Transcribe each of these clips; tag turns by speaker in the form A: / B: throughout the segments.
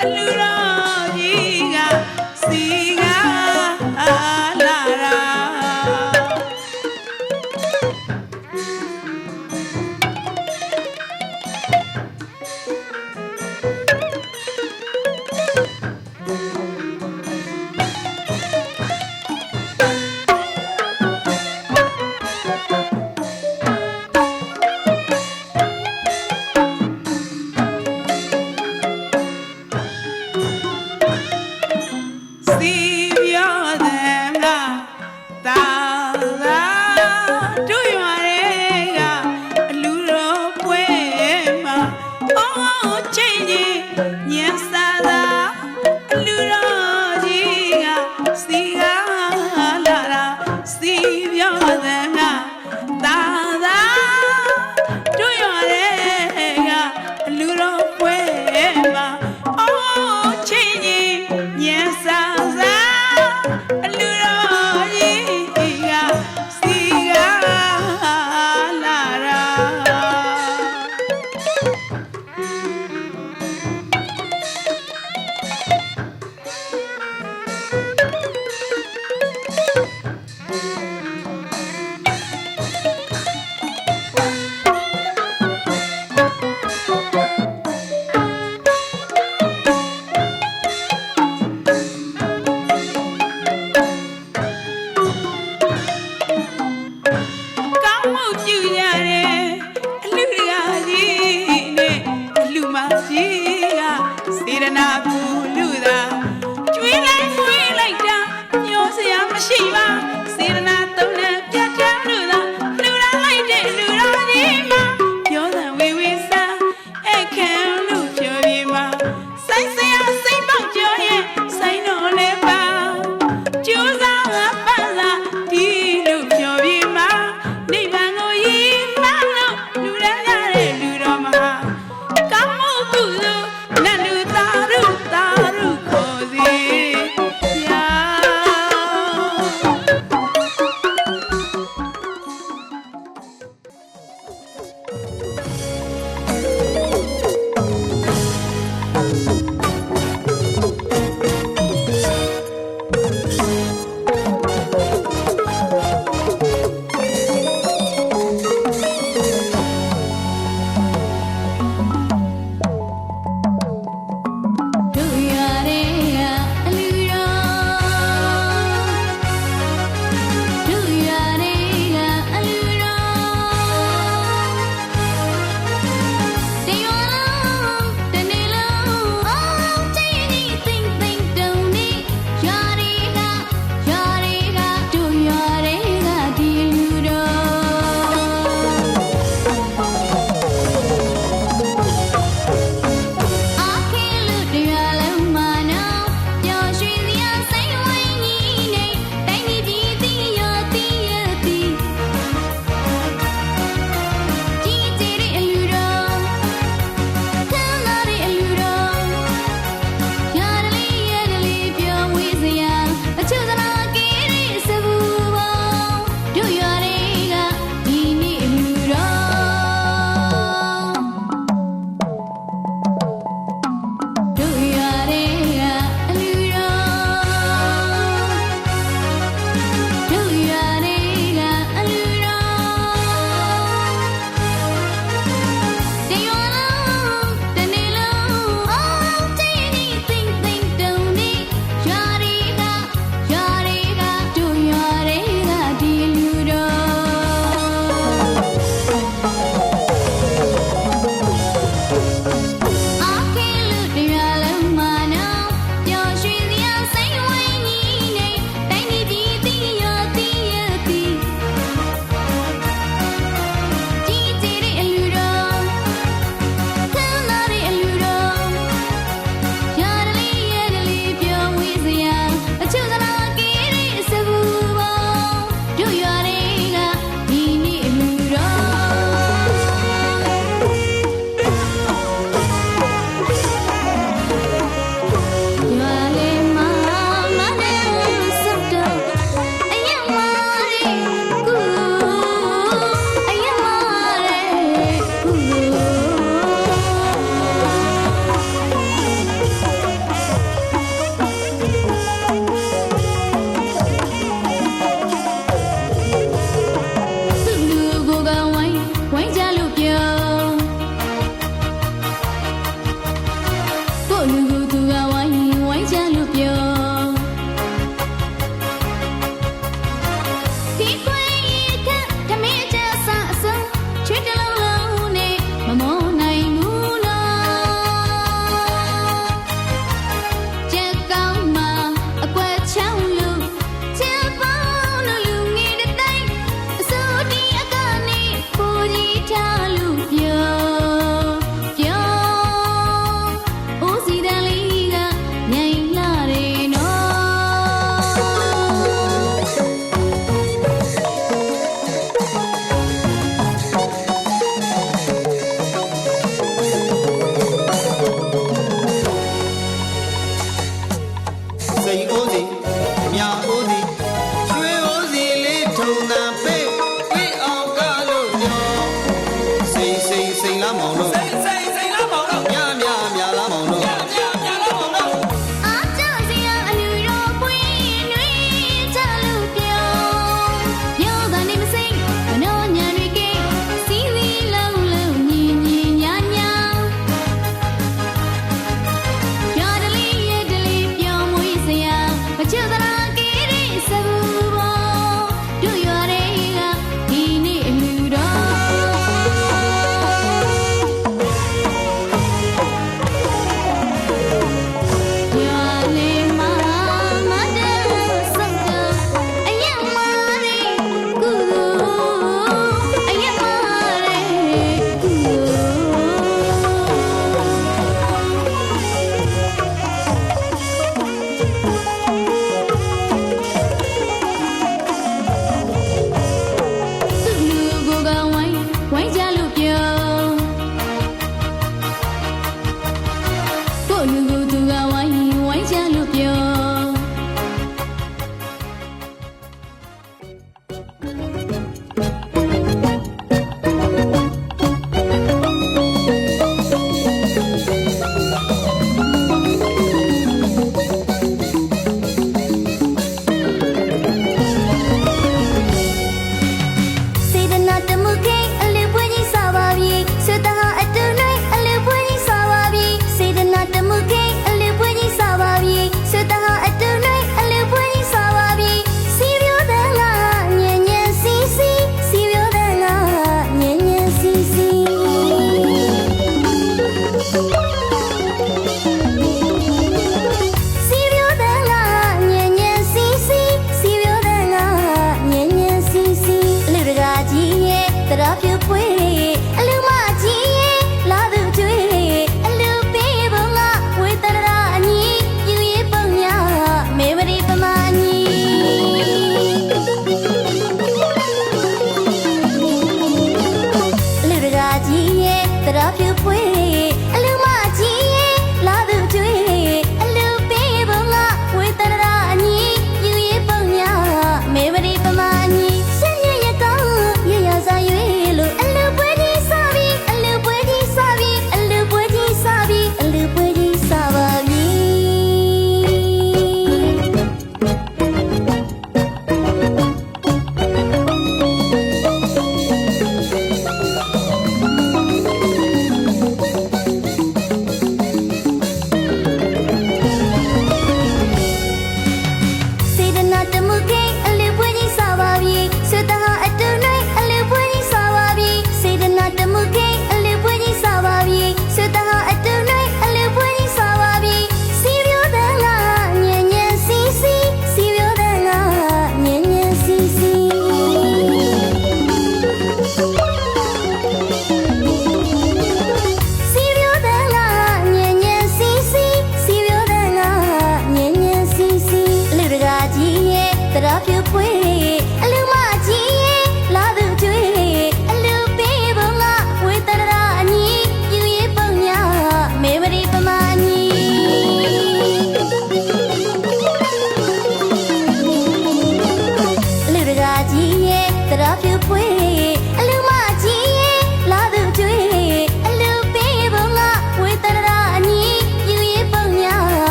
A: အလူတော်ကြီးကစီကလာတာ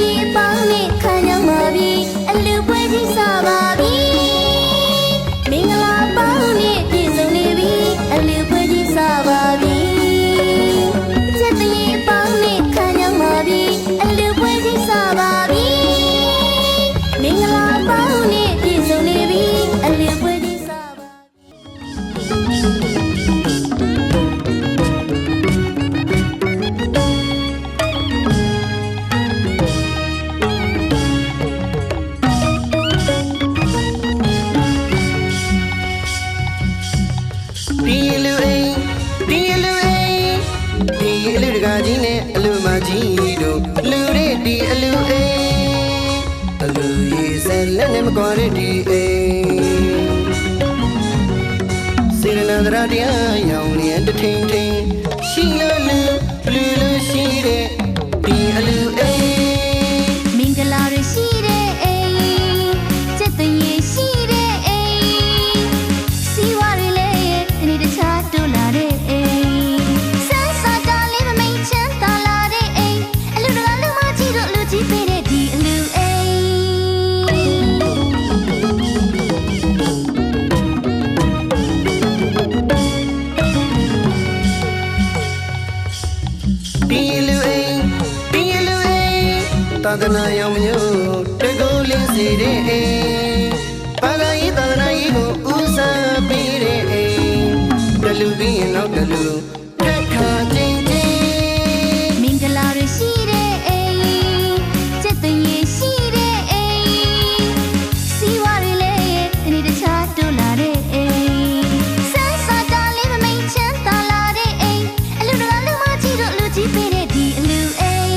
B: ရင်ပေါင်းနဲ့ခံရမှာပြီအလူပွဲကြီးစားပါပြီမင်္ဂလာပေါင်းနဲ့ပြည့်စုံနေပြီအလူပွဲကြီးစားပါပြီချက်တရင်ပေါင်းနဲ့ခံရမှာပြီအလူပွဲကြီးစားပါပြီမင်္ဂလာပေါင်းနဲ့ပြည့်စုံနေပြီအလူပွဲကြီးစားပါ
C: ဒီလူအိမ်ဒီလူအိမ်ဒီအလူတကာကြီးနဲ့အလူမကြီးတို့လူတွေဒီအလူအိမ်အလူရေးစက်လက်နဲ့မကွာတဲ့ဒီအိမ်စေရနာတရားတရားရောင်လျက်တထင်းထင်းရှိလို့လူရှိတဲ့ဒီအလူအိမ်
B: မင်္ဂလာရရှိတဲ့အိမ်ချက်တရေရှိတဲ့အိမ်စီဝါရီလေးတနေ့တခြားတိုးလာတဲ့အိမ်ဆန်းစာတာလေးမမိန်ချမ်းသာလာတဲ့အိမ်အလူတကာလူမကြီးတို့လူကြီးပေးတဲ့ဒီအလူအိမ်
C: ဒီလူအိမ်ဒီလူအိမ်သာသနာရောင်မညို့တကူလင်းစီတဲ့အိမ်ဘာသာရေးသာသနာရေးကိုဦးစားပေးတဲ့အိမ်တလူပြီးရင်တော့တလူထက်ခါချင်းချင်း
B: မင်္ဂလာရရှိတဲ့အိမ်ချက်တရေရှိတဲ့အိမ်စီဝါရီလေးတနေ့တခြားတိုးလာတဲ့အိမ်ဆန်းစာတာလေးမမိန်ချမ်းသာလာတဲ့အိမ်အလူတကာလူမကြီးတို့လူကြီးပေးတဲ့ဒီအလူအိမ်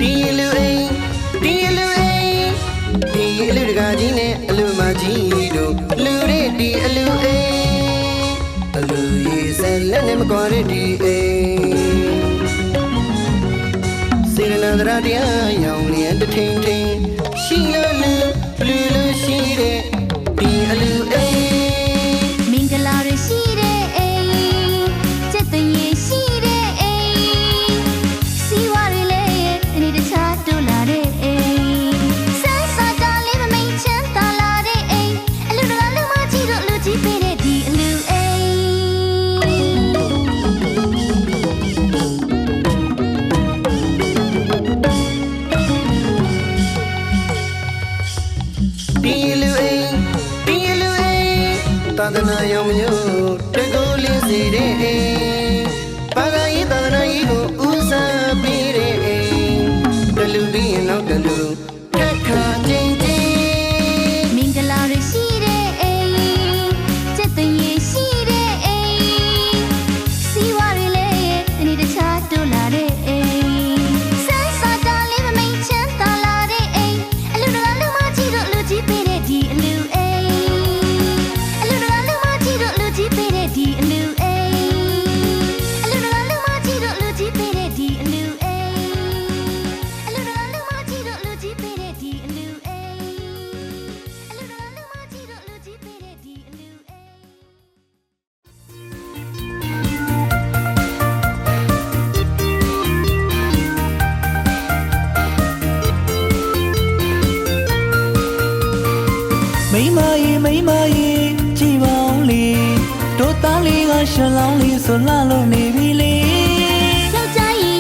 C: ဒီလူအိမ်ဒီလူအိမ်ဒီအလူတကာကြီးနဲ့အလူမကြီးတို့လူတွေဒီအလူအိမ်အလူရေးစက်လက်နဲ့မကွာတဲ့ဒီအိမ်စေရနာတရားတရားရောင်လျက်တထင်းထင်းရှိလို့လူရှိတဲ့ဒီအလူအိမ်
B: မင်္ဂလာရရှိတဲ့အိမ်ချက်တရေရှိတဲ့အိမ်စီဝါရီလေးတနေ့တခြားတိုးလာတဲ့အိမ်ဆန်းစာတာလေးမမိန်ချမ်းသာလာတဲ့အိမ်အလူတကာလူမကြီးတို့လူကြီးပေးတဲ့ဒီအလူအိမ်
C: ဒီလူအိမ်ဒီလူအိမ်သာသနာရောင်မညို့တကူလင်းစီတဲ့အိမ်ဘာသာရေးသာသနာရေးကိုဦးစားပေးတဲ့အိမ်တလူပြီးရင်တော့တလူထက်ခါချင်းချင်း
B: မင်္ဂလာရရှိတဲ့အိမ်ချက်တရေရှိတဲ့အိမ်စီဝါရီလေးတနေ့တခြားတိုးလာတဲ့အိမ်ဆန်းစာတာလေးမမိန်ချမ်းသာလာတဲ့အိမ်အလူတကာလူမကြီးတို့လူကြီးပေးတဲ့ဒီအလူအိမ်အလူတကာလူမကြီးတို့လူကြီးပေးတဲ့ဒီအလူအိမ်အလူတကာလူမကြီးတို့လူကြီးပေးတဲ့ဒီအလူအိမ်အလူတကာလူမကြီးတို့လူကြီးပေးတဲ့ဒီအလူအိမ် အလူတကာလူမကြီးတို့လူကြီးပေးတဲ့ဒီအလူအိမ်
D: မိမရေကြည်ပေါင်းလေတို့သားလေးကရှလောင်းလေးဆိုလှလို့နေပြီလေ
B: ယောက်ျားကြီး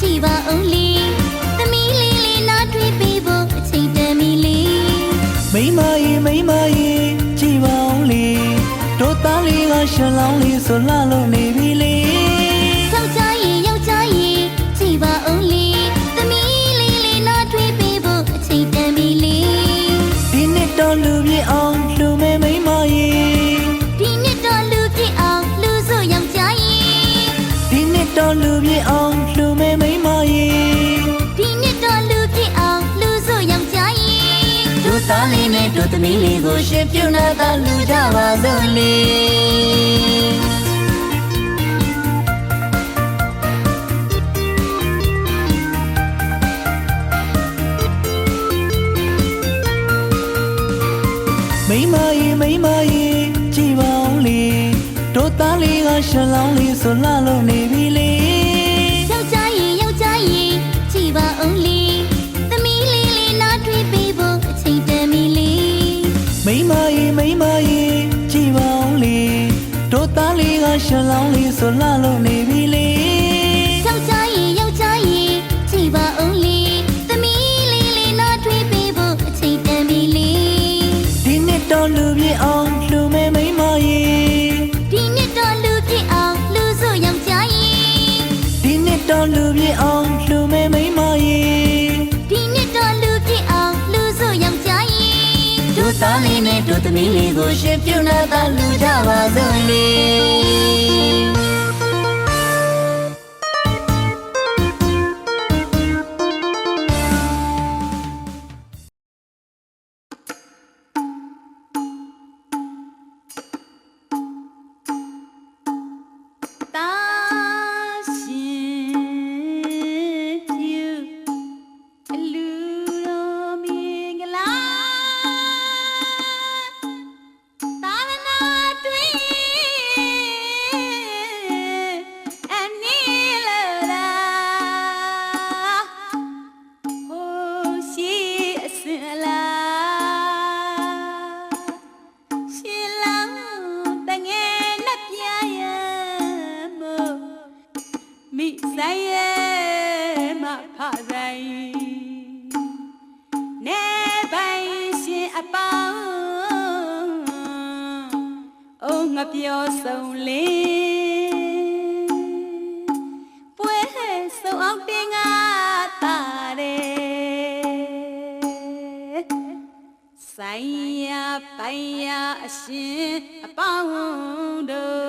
B: ကြည်ပါအောင်လေသမီးလေးလေးနားတွေ့ပေးဖို့အချိန်တန်ပြီလေ
D: မိမရေကြည်ပေါင်းလေတို့သားလေးကရှလောင်းလေးဆိုလှလို့နေပြီလေ
B: ယောက်ျားကြီးကြည်ပါအောင်လေသမီးလေးလေးနားတွေ့ပေးဖို့အချိန်တန်ပြီလေ
D: ဒီနှစ်တော့လူပြည့်အောင်လူမဲမိမရေ
B: ဒီနှစ်တော့လူပြည့်အောင်လူစုယောက်ျားကြီး
D: ဒီနှစ်တော့လူပြည့်အောင်လူမဲမိမရေ
B: ဒီနှစ်တော့လူပြည့်အောင်လူစုယောက်ျားကြီး
D: တို့သားလေးနဲ့တို့သမီးလေးကိုရှင်ပြုနာသာလူကြပါစို့လေ
B: မ
D: ရှလောင်းလေးဆိုလာလို့နေပြီလေ
B: ယောက်ျားရင်ကြည်ပါအောင်လေသမီးလေးလေးနားထွေးပေးဖို့အချိန်တန်ပြီလေ
D: မိမရေကြည်ပါအောင်လေတို့သားလေးကရှလောင်းလေးဆိုလာလို့နေပြီလေ
B: ယောက်ျားရင်ကြည်ပါအောင်လေသမီးလေးလေးနားထွေးပေးဖို့အချိန်တန်ပြီလေ
D: ဒီနှစ်တော့လူပြည့်အောင်လူမဲမိမရေ
B: ဒီနှစ်တော့လူပြည့်အောင်လူစို့ယောက်ျားရင်
D: ဒီနှစ်တော့လူပြည့်အောင်လူမဲမိမရေ
B: ဒီနှစ်တော့လူပြည့်အောင်လူစို့ယောက်ျားရင်
D: တို့သားလေးနဲ့တို့သမီးလေးကိုရှင်ပြုနာတာလူကြပါစို့လေ
B: တာရှင်ပြုအလူတော်မင်္ဂလာသာသနာတွင်အနည်းလရာဟိုရှိအစင်လာရှင်လောင်းတငယ်နဲ့ပြရမို့မိဆိုင်ရဲ့မဖဆိုင်နေပိုင်ရှင်အပေါင်းအိုးငါပြောဆုံးလေပွဲဆုံးအောင်တင်ငါတာတဲ့ဆိုင်ရပိုင်ရအရှင်အပေါင်းတို့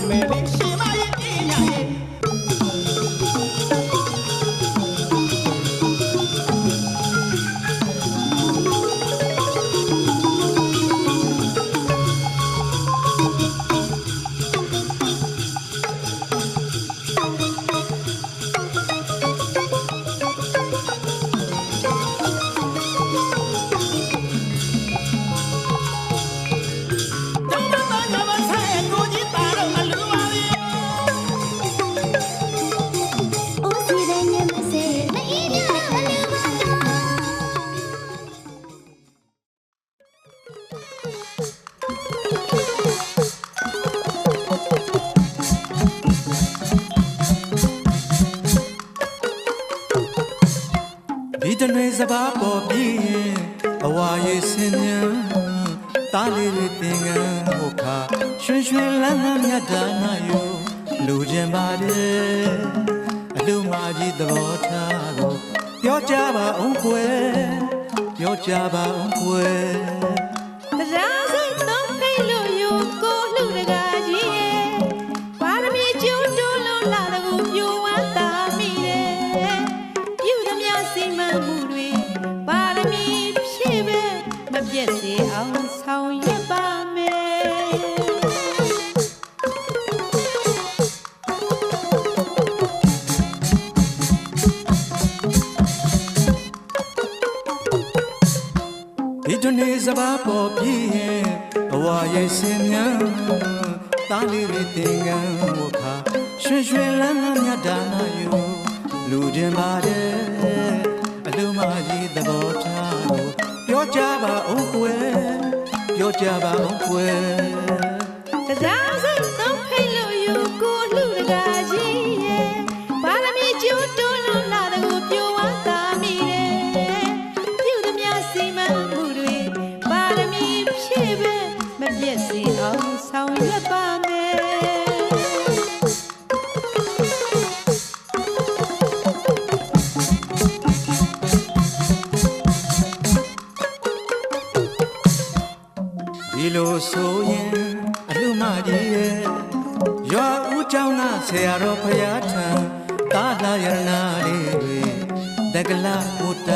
E: မယ်လေရှင်မရဲ့ပညာရဲ့
B: ဦးစီတဲ့ညမစေမအေးမြအလူမတော်
D: ဒီတနွေစပါးပေါ်ပြီးရင်ဘဝရဲ့ဆင်းရဲတားလေးတွေတင်ငန်းဟိုခါရွှင်ရွှင်လန်းလန်းမြတ်တာနာယိုလူကျင်ပါတယ်အလူမကြီးသဘောထားကိုပြောကြပါအောင်ကွယ်ပြောကြပါအောင်ကွယ်
A: တရားစိတ်သုံးဖိတ်လို့ယူကိုလှတကားကြီးရဲ့ပါရမီကျူးတိုးလို့လာတဲ့ကိုပြိုဝမ်းသာမိတယ်ပြုသမျှစိမ့်မှန်မှုတွေပါရမီဖြည့်ပဲမပြတ်စေအောင်ဆောင်ရွက်ပါမယ်
D: ဒီတနေ့စပါးပေါ်ပြီးရင်ဘဝရဲ့ဆင်းရဲတားလေးတွေတင်ငန်းဟိုခါရွှင်ရွှင်လန်းလန်းမြတ်တာနာယိုလူကျင်ပါတယ်အလူမကြီးသဘောထားကိုပြောကြပါအောင်ကွယ်ပြောကြပါအောင်ကွယ်
A: တရားစိတ်သုံးဖိတ်လို့ယူကိုလှတကားကြီးရဲ့ပါရမီကျူးတိုးလို့လာတဲ့ကိုပြိုဝမ်းသာမိတယ်ပြုသမျှစိမ့်မှန်မှုတွေပါရမီဖြည့်ပဲမပြတ်စေအောင်ဆောင်ရွက်ပါမယ်
D: ဒီလိုဆိုရင်အလူမကြီးရဲ့ရွာဦးကျောင်းသားဆရာတော်ဖရာထံတာလာရနာလေးတွေတက္ကလာဘုဒ္ဓ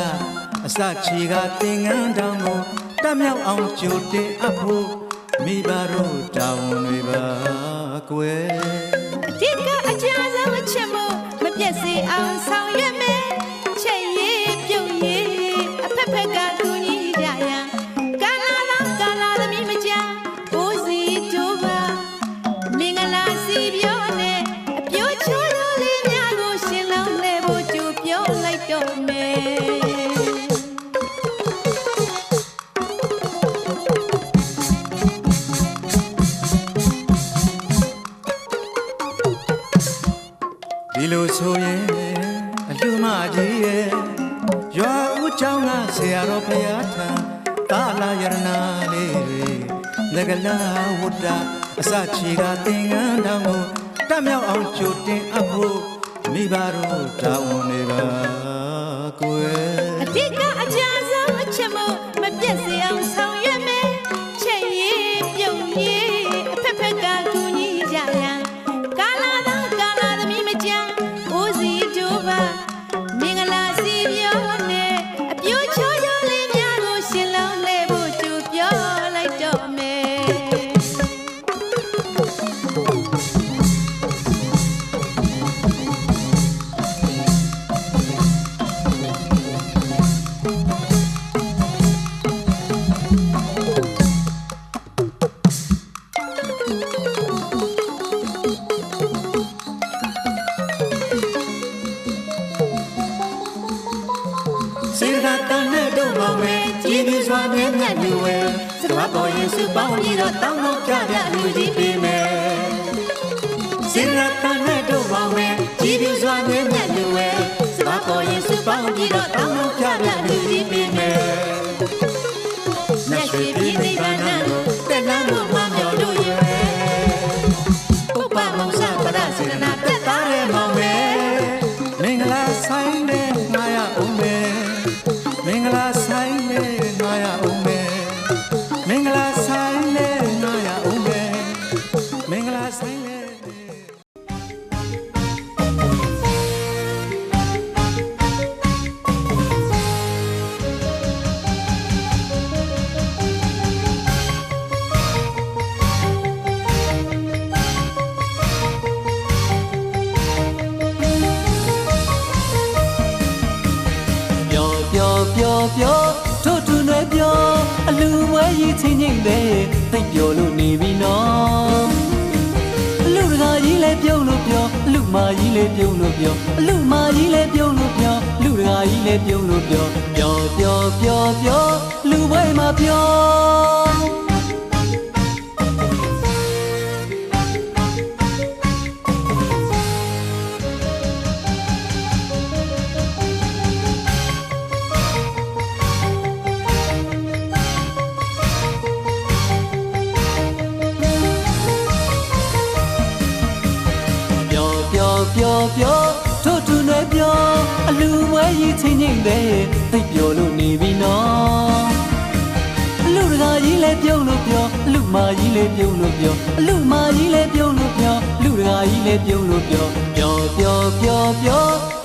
D: အစချီကသင်္ကန်းတောင်ကိုတမြောက်အောင်ကြိုတင်အပ်ဖို့မိဘတို့တောင်းတွေပါကွယ်
A: ဒီကအကြမ်းဆုံးအချက်မို့မပြတ်စေအောင်ဆောင်ရွက်မယ်ချက်ရည်ပြုတ်ရည်အဖက်ဖက်ကကူညီကြရန်ကာလာလောကာလာသမီးမကြဦးစီတို့ပါမင်္ဂလာစီပြောနဲ့အပြိုးချိုးချိုးလေးများကိုရှင်လုံးလဲဖို့ကြိုပြောလိုက်တော့မယ်
D: ဒီလိုဆိုရင်အလူမကြီးရဲ့ရွာဦးကျောင်းသားဆရာတော်ဖရာထံတာလာရနာလေးတွေတက္ကလာဝတ္တအစချီကသင်္ကန်းတောင်ကိုတမြောက်အောင်ကြိုတင်အပ်ဖို့မိဘတို့တောင်းတွေပါကွယ်
A: အတိကအကြမ်းဆုံးအချက်မို့မပြတ်စေအောင်ဆောင်ရွက်မယ်ချက်ရည်ပြုတ်ရည်အဖက်ဖက်ကကူညီကြရန်ကာလာသောကာလာသမီးမကြဦးစီတို့ပါမင်္ဂလာစီပြောနဲ့အပြိုးချိုးချိုးလေးများကိုရှင်လုံးလဲဖို့ကြိုပြောလိုက်တော့မယ်
D: စေရတန်နဲ့တို့မောင်မယ်ကြည်ပြီးစွာနဲ့မြတ်လူဝဲစကားပေါ်ရင်စုပေါင်းပြီးတော့တောင်းတော့ကြပြလူကြီးပေးမယ်စေရတန်နဲ့တို့မောင်မယ်ကြည်ပြီးစွာနဲ့မြတ်လူဝဲစကားပေါ်ရင်စုပေါင်းပြီးတော့တောင်းတော့ကြပြလူကြီးပေးမယ်နတ်ရွှေပြည်နိဗ္ဗာန်ကိုတက်လမ်းကိုမှမျောလို့ရဲ့ပုပ္ပမောင်စပရစေရနာတက်သားရဲ့မောင်မယ်မင်္ဂလာဆိုင်တဲ့ငါရအောင်မယ်မင်္ဂလာဆိုင်နဲ့ငါရအောင်မယ်မင်္ဂလာဆိုင်နဲ့ငါရအောင်မယ်မင်္ဂလာ ဆိုင်လေ
F: ပြောတို့တူနဲ့ပြောအလူမွဲကြီးချင်းချင်းတဲ့သိပြောလို့နေပြီနော်အလူတကာကြီးလဲပြုံးလို့ပြောအလူမာကြီးလဲပြုံးလို့ပြောအလူမာကြီးလဲပြုံးလို့ပြောလူတကာကြီးလဲပြုံးလို့ပြောလူဝဲမှာပြောပြောတို့တူနဲ့ပြောအလူမွဲကြီးချင်းချင်းတဲ့သိပြောလို့နေပြီနော်အလူတကာကြီးလဲပြုံးလို့ပြောအလူမာကြီးလဲပြုံးလို့ပြောအလူမာကြီးလဲပြုံးလို့ပြောလူတကာကြီးလဲပြုံးလို့ပြော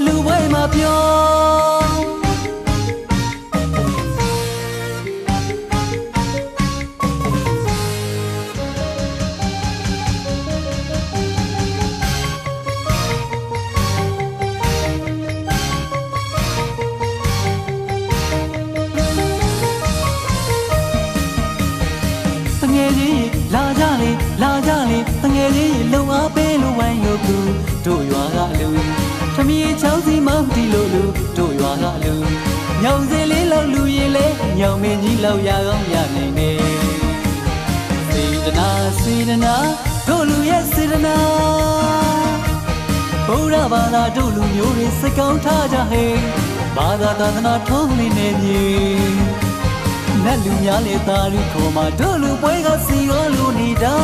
F: လူဝဲမှာပြောလာကြလေတငယ်လေးလုံအားပေးလို့ဝိုင်းလို့ကူတို့ရွာကလူသမီးချောင်းစီမောင်းတီလို့လူတို့ရွာကလူညောင်စင်လေးလောက်လူရင်လေညောင်မင်းကြီးလောက်ရကောင်းရနိုင်နေစေတနာတို့လူရဲ့စေတနာဘုရားဘာသာတို့လူမျိုးတွေစိတ်ကောင်းထားကြဟဲ့ဘာသာသာသနာထုံးနေနေမြေနတ်လူများလေသာလူခေါ်မှာတို့လူပွဲကစီရောလူနေတာ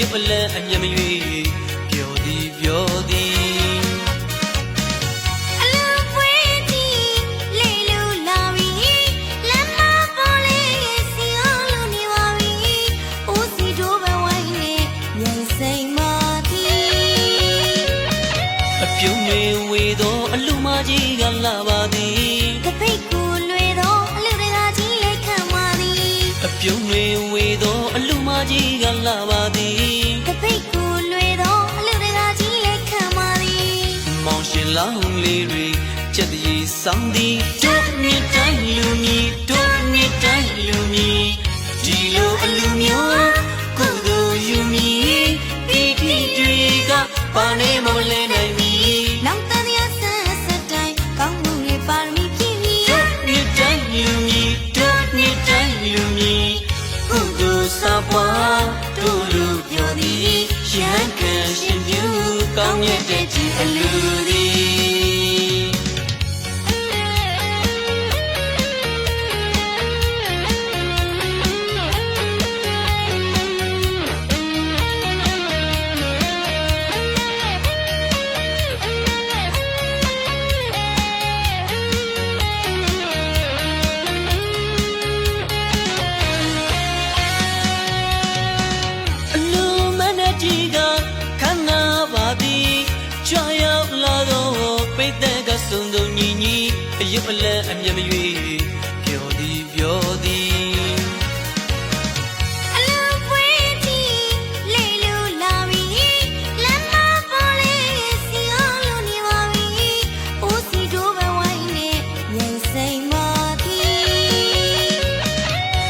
F: ရုပ်အလံအမျက်မရွေပျော်သည်ပျော်သည်
B: အလူပွေးတီလေလူလာပြီလမ်းမပေါ်လေးစီအောင်လူနေပါပြီဦးစီတို့ပဲဝိုင်းနေမြိုင်စိမ်မာတီ
F: အပြုံးတွေဝေသောအလူမကြီးကလာပါသည်
B: တပိတ်ကိုလွေတော့အလူတကာကြီးလက်ခံပါသည်
F: အပြုံးတွေဝေသောအလူမကြီးကလာပါသည်
B: တပိတ်ကိုလွေတော့အလူတကာကြီးလက်ခံပါသည်
F: မောင်ရှင်လောင်းလေးတွေချက်တည်းဆောင်သည်တို့မြစ်တိုင်းလူမီတို့မြစ်တိုင်းလူမီဒီလိုအလူမျိုးကိုယ်ကိုယူမီဒီဒီတွေကပါနေမလဲနိုင်မီ
B: နောင်တန်ရဆန်းစတိုင်းကောင်းမှုတွေပါရမီပြည့်မီ
F: တို့မြစ်တိုင်းလူမီတို့မြစ်တိုင်းလူမီကိုယ်ကိုစားပွားတို့လူပြောသည်ရန်ကန်ရှင်ပြူကောင်းမြတ်တဲ့ကြည်အလူသည် အလူမနဲ့ကြီးကခန္ဓာပါသည်ကြွရောက်လာတော့ပိတ်တဲ့ကစုံစုံညီညီအယုအလံအမျက်မရွေပျော်သည်ပျော်သည်
B: အလူပွေးတီလေလူလာပြီလမ်းမပေါ်လေးစီအောင်လူနေပါပြီဦးစီတို့ပဲဝိုင်းနေမြိုင်စိမ်မာတီ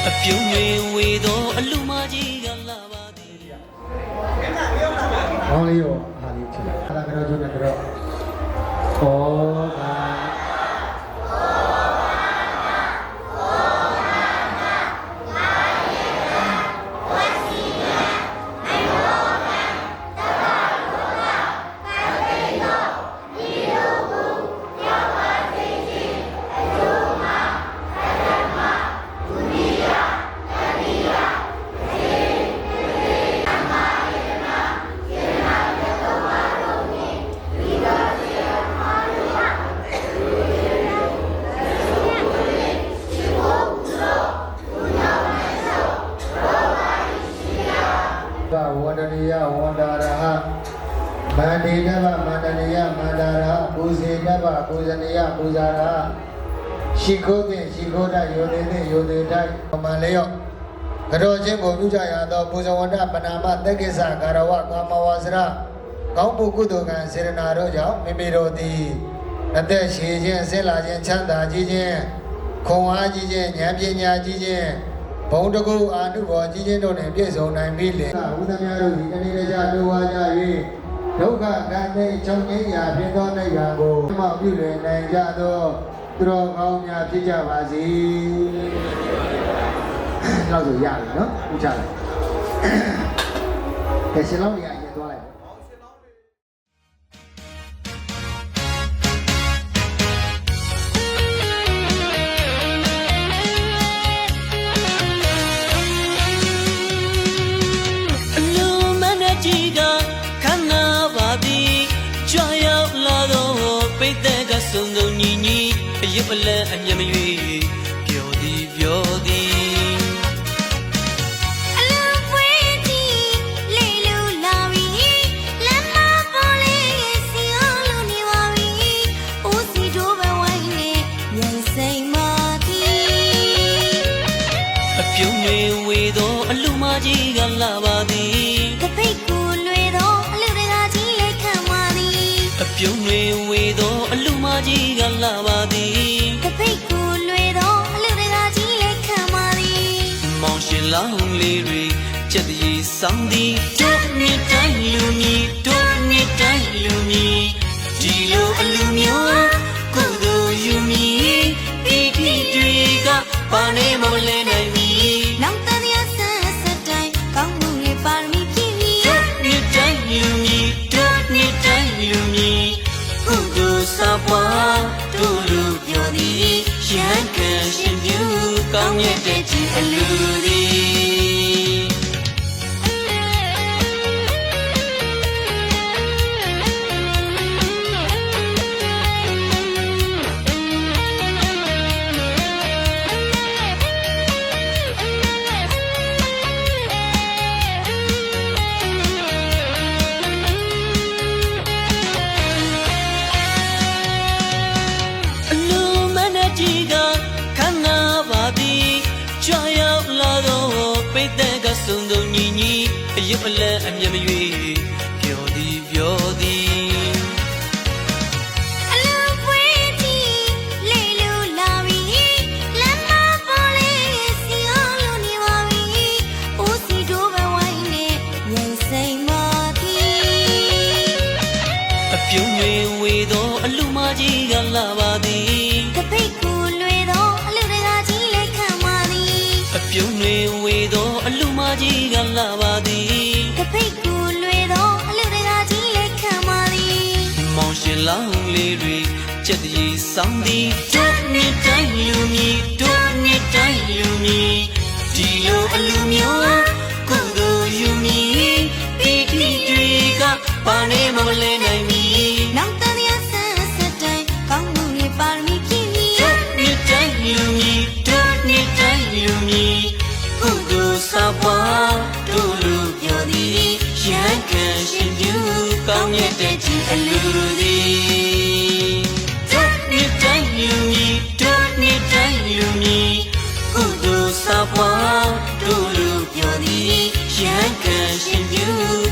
F: အပြုံးတွေဝေသောအလူမကြီးကလာပါသည်
C: ဘောင်းလေးရောအားလေးချင်တယ်ခါကတော့ကျုံးနေတော့ဘောက ဝန္ဒနိယဝန္တာရဟမန္တေနဗမန္တနိယမန္တာရဟပူဇေနဗပူဇနိယပူဇာရဟရှိခိုးတင်ရှိခိုးတယောနေတင်ယောနေတိုင်းမန်လျော့ကြောချင်းကိုပြုကြရသောပူဇဝန္တပနာမသက်ကိစ္စကာရဝကာမဝါစရကောင်းမှုကုသိုလ်ကံစေရနာတို့ကြောင့်မိမိတို့သည်အသက်ရှည်ခြင်းဆင်းလာခြင်းချမ်းသာကြီးခြင်းခွန်အားကြီးခြင်းဉာဏ်ပညာကြီးခြင်းဘုံတကုအာနုဘောကြီးခြင်းတို့နှင့်ပြည့်စုံနိုင်ပြီလေဝိသမြတို့ဒီတနေ့တခြားတို့ဝါကြ၍ဒုက္ခကံသိချုပ်ငြိမ်းရာဖြစ်သောနိဗ္ဗာန်ကိုမှောက်ပြုလည်နိုင်ကြသောသူတော်ကောင်းများဖြစ်ကြပါစေ။နောက်ဆိုရပြီနော်။ဥချလိုက်။ကဲရှင်လောင်းရရင်သွားလိုက်။
F: အလူမနဲ့ကြီးကခန္ဓာပါသည်ကြွရောက်လာတော့ပိတ်တဲ့ကစုံစုံညီညီအယုအလံအမျက်မရွေပျော်သည်ပျော်သည်
B: အလူပွေးတီလေလူလာပြီလမ်းမပေါ်လေးစီအောင်လူနေပါပြီဦးစီတို့ပဲဝိုင်းနေမြိုင်စိမ်မာတီ
F: အပြုံးတွေဝေသောအလူမကြီးကလာပါသည်
B: တပိတ်ကိုလွေတော့အလူတကာကြီးလက်ခံပါသည်
F: အပြုံးတွေဝေသောအလူမကြီးကလာပါသည်
B: တပိတ်ကိုလွေတော့အလူတကာကြီးလက်ခံပါသည်
F: မောင်ရှင်လောင်းလေးတွေချက်တည်းဆောင်သည်တို့မြစ်တိုင်းလူမီတို့မြစ်တိုင်းလူမီဒီလိုအလူမျိုးကိုယ်ကိုယူမီဒီဒီတွေကပါနေမလဲနိုင်မီ
B: နောင်တန်ရဆန်းစတိုင်းကောင်းမှုတွေပါရမီပြည့်မီ
F: တို့မြစ်တိုင်းလူမီတို့မြစ်တိုင်းလူမီကိုယ်ကိုစားပွားတို့လူပြောသည်ရန်ကန်ရှင်ပြူကောင်းမြတ်တဲ့ကြည်အလူသည် အယုအလန်းအမျက်မရွေပျော်သည်ပျော်သည်
B: အလူပွေးကြီးလေလူလာပြီလမ်းမပေါ်လေးစီအောင်လူနေပါပြီဦးစီတို့ပဲဝိုင်းနေရင်စိမ်မသည်
F: အပြုံးတွေဝေသောအလူမကြီးကလာပါသည်
B: တပိတ်ကူလွေသောအလူတကာကြီးလက်ခံပါသည်
F: အပြုံးတွေဝေသောအလူမကြီးကလာပါသည်
B: တပိတ်ကူလွေသောအလူတကာကြီးလက်ခံပါသည်
F: မောင်ရှင်လောင်းလေးတွေကြက်တည်းဆောင်းသည်တို့နှစ်တိုင်းလူမီတို့နှစ်တိုင်းလူမီဒီလိုအလူမျိုးကိုယ်ကိုယူမီပီတိတွေကပါနေမလဲနိုင်မီ
B: နောက်တည်းရဆန်းဆက်တိုင်းကောင်းမှုတွေပါရမီပြည့်မီ
F: တို့နှစ်တိုင်းလူမီတို့နှစ်တိုင်းလူမီကိုယ်ကိုစားပွားတို့လူပြောသည်ရန်ကန်ရှင်သူကောင်းမြတ်တဲ့ကြည်အလူသည်တို့နှစ်တိုင်းလူမီတို့နှစ်တိုင်းလူမီကိုယ်ကိုစားပွားတို့လူပြောသည်ရန်ကန်ရှင်သူ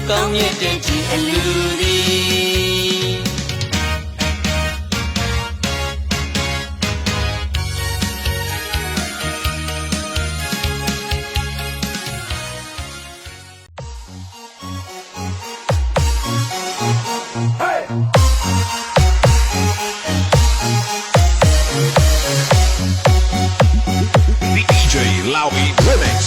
F: ကောင်းမြတ်တဲ့ကြည်အလူသည်
G: DJ Lowy Remix.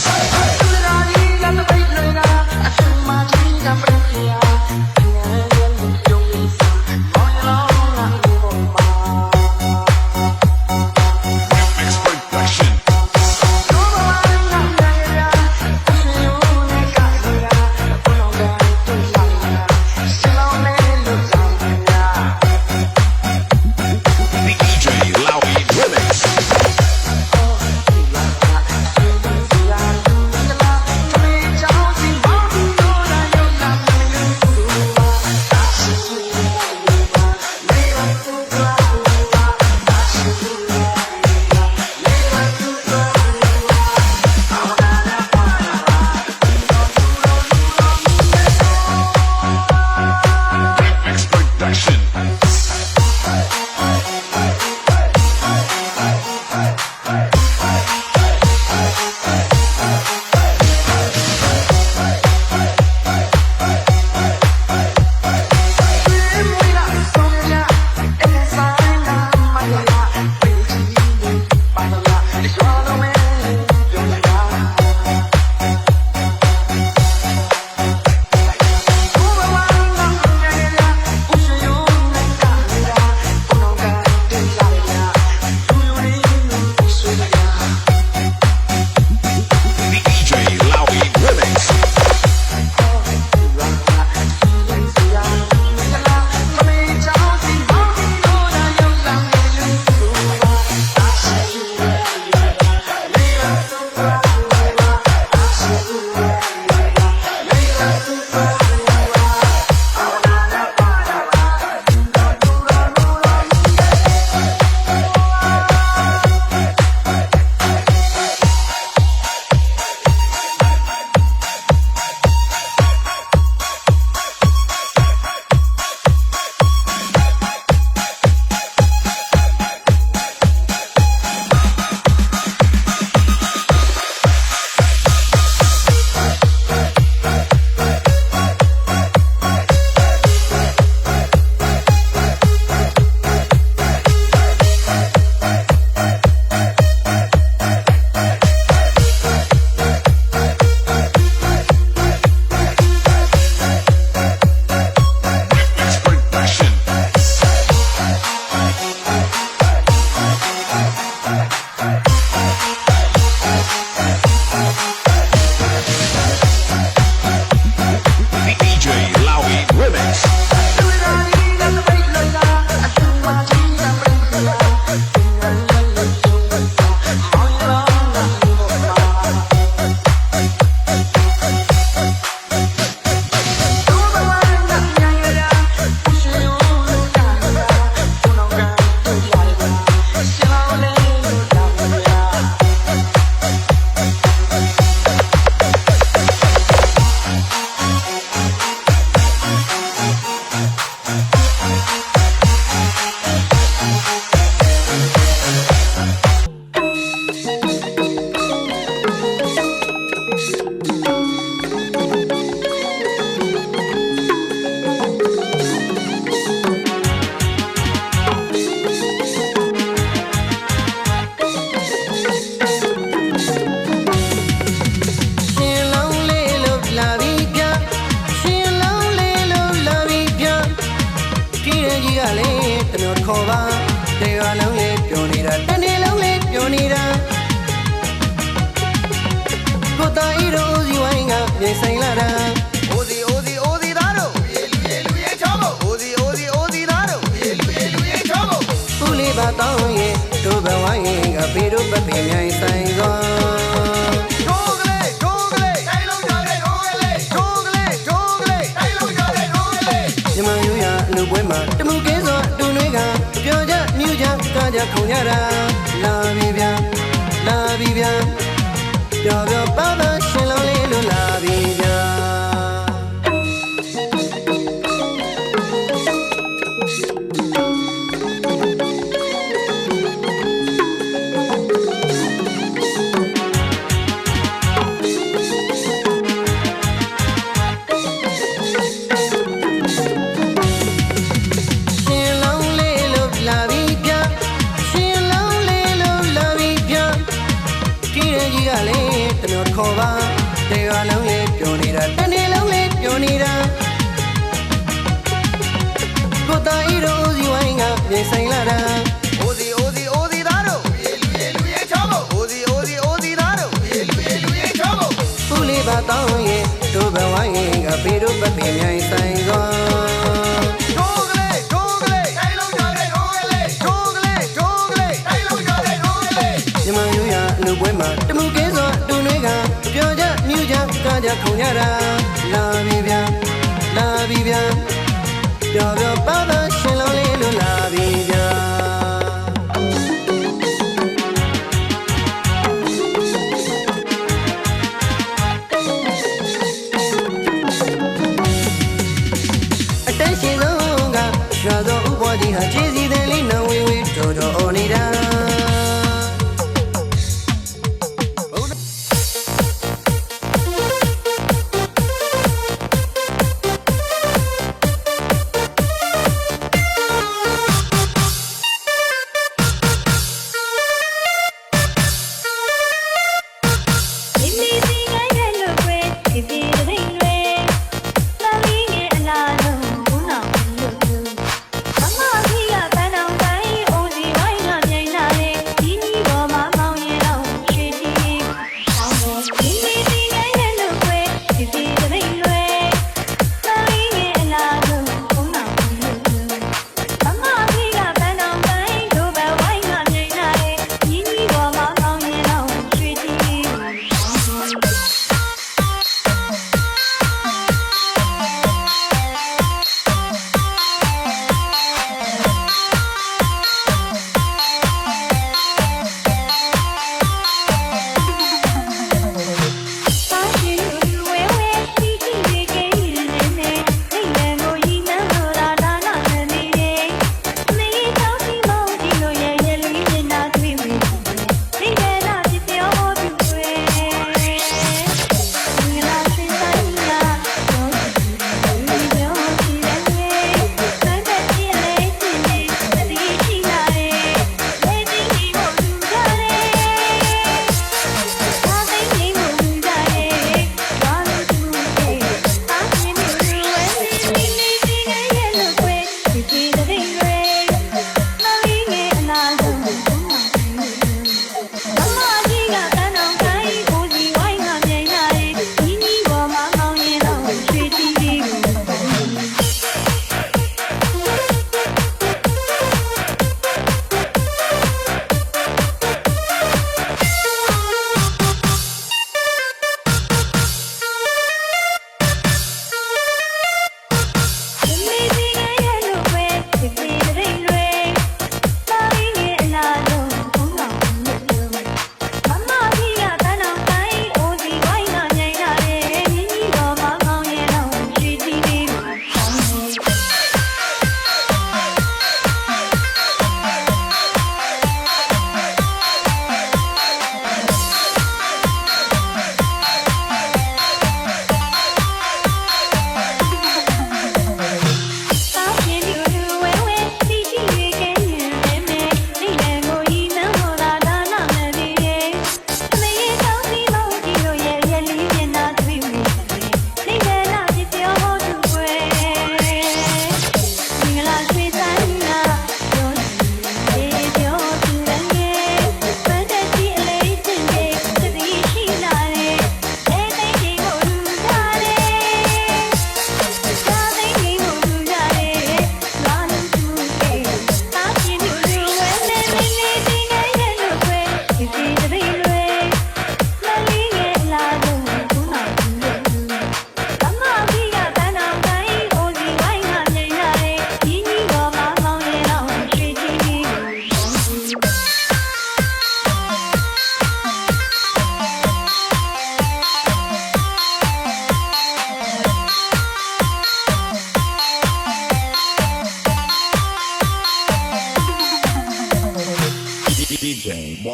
C: ကြီးကလည်းတမျိုးခေါ်ပါတေရွာလုံးလေးပြောနေတာတနေ့လုံးလေးပြောနေတာကိုတာဤတို့စီဝိုင်းကပြေဆိုင်လာတာအိုစီအိုစီအိုစီသားတို့လူရဲချောဖို့အိုစီအိုစီအိုစီသားတို့လူရဲချောဖို့ဦးလေးပါတောင်းရဲ့တို့ဘဝရင်ကပေတို့ပပင်မြိုင်ဆိုင်သောပွဲမှာတမှုကင်းစွာတူနှွေးကပြောကြမြူကြကားကြခုံကြတာလာပြီဗျာလာပြီဗျာပျော်ပျော်ပါပါရှင်လုံးလေးလို့လာပြီဗျာခေါ်ပါတေရွာလုံးလေးပြောနေတာတနေ့လုံးလေးပြောနေတာကိုတာဤတို့စီဝိုင်းကပြေဆိုင်လာတာအိုစီအိုစီအိုစီသားတို့လူရဲချောဖို့အိုစီအိုစီအိုစီသားတို့လူရဲချောဖို့ဦးလေးပါတောင်းရဲ့တို့ဘဝရင်ကပေတို့ပပင်မြိုင်ဆိုင်သောပွဲမှာတမှုကင်းစွာတူနှွေးကပြောကြမြူကြကားကြခုံကြတာလာပြီဗျာလာပြီဗျာပျော်ပျော်ပါပါရှင်လုံးလေးလို့လာပြီဗျာအတန်းရှင်ဆုံးကရွာသောဥပ္ပဒီဟာခြေစီတဲ့လေးနဝေဝေတော်တော်အော်နေတာ
B: Mama,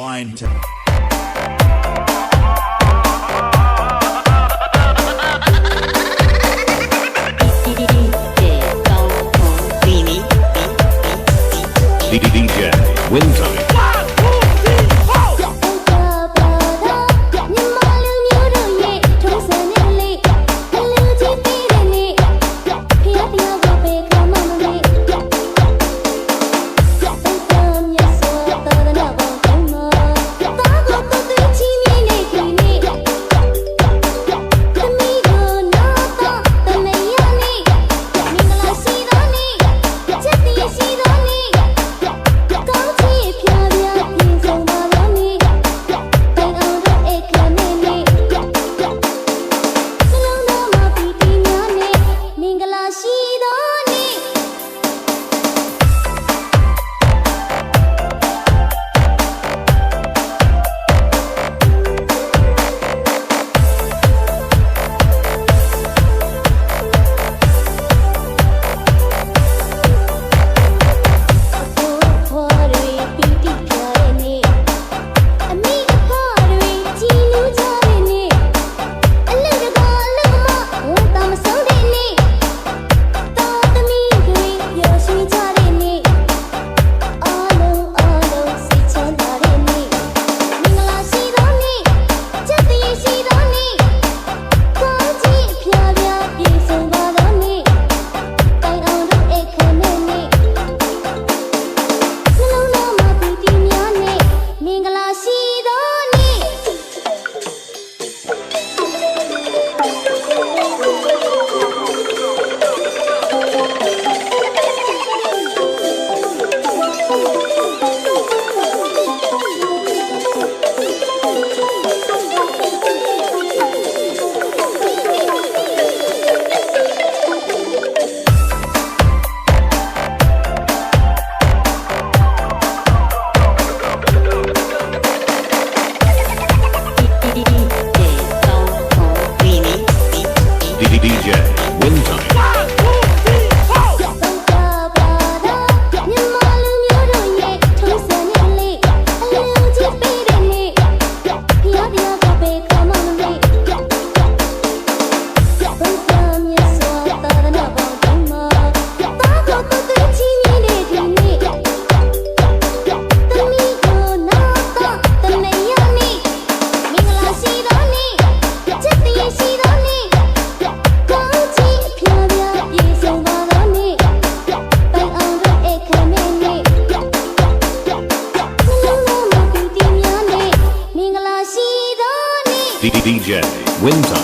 G: Wine. DJ Winter.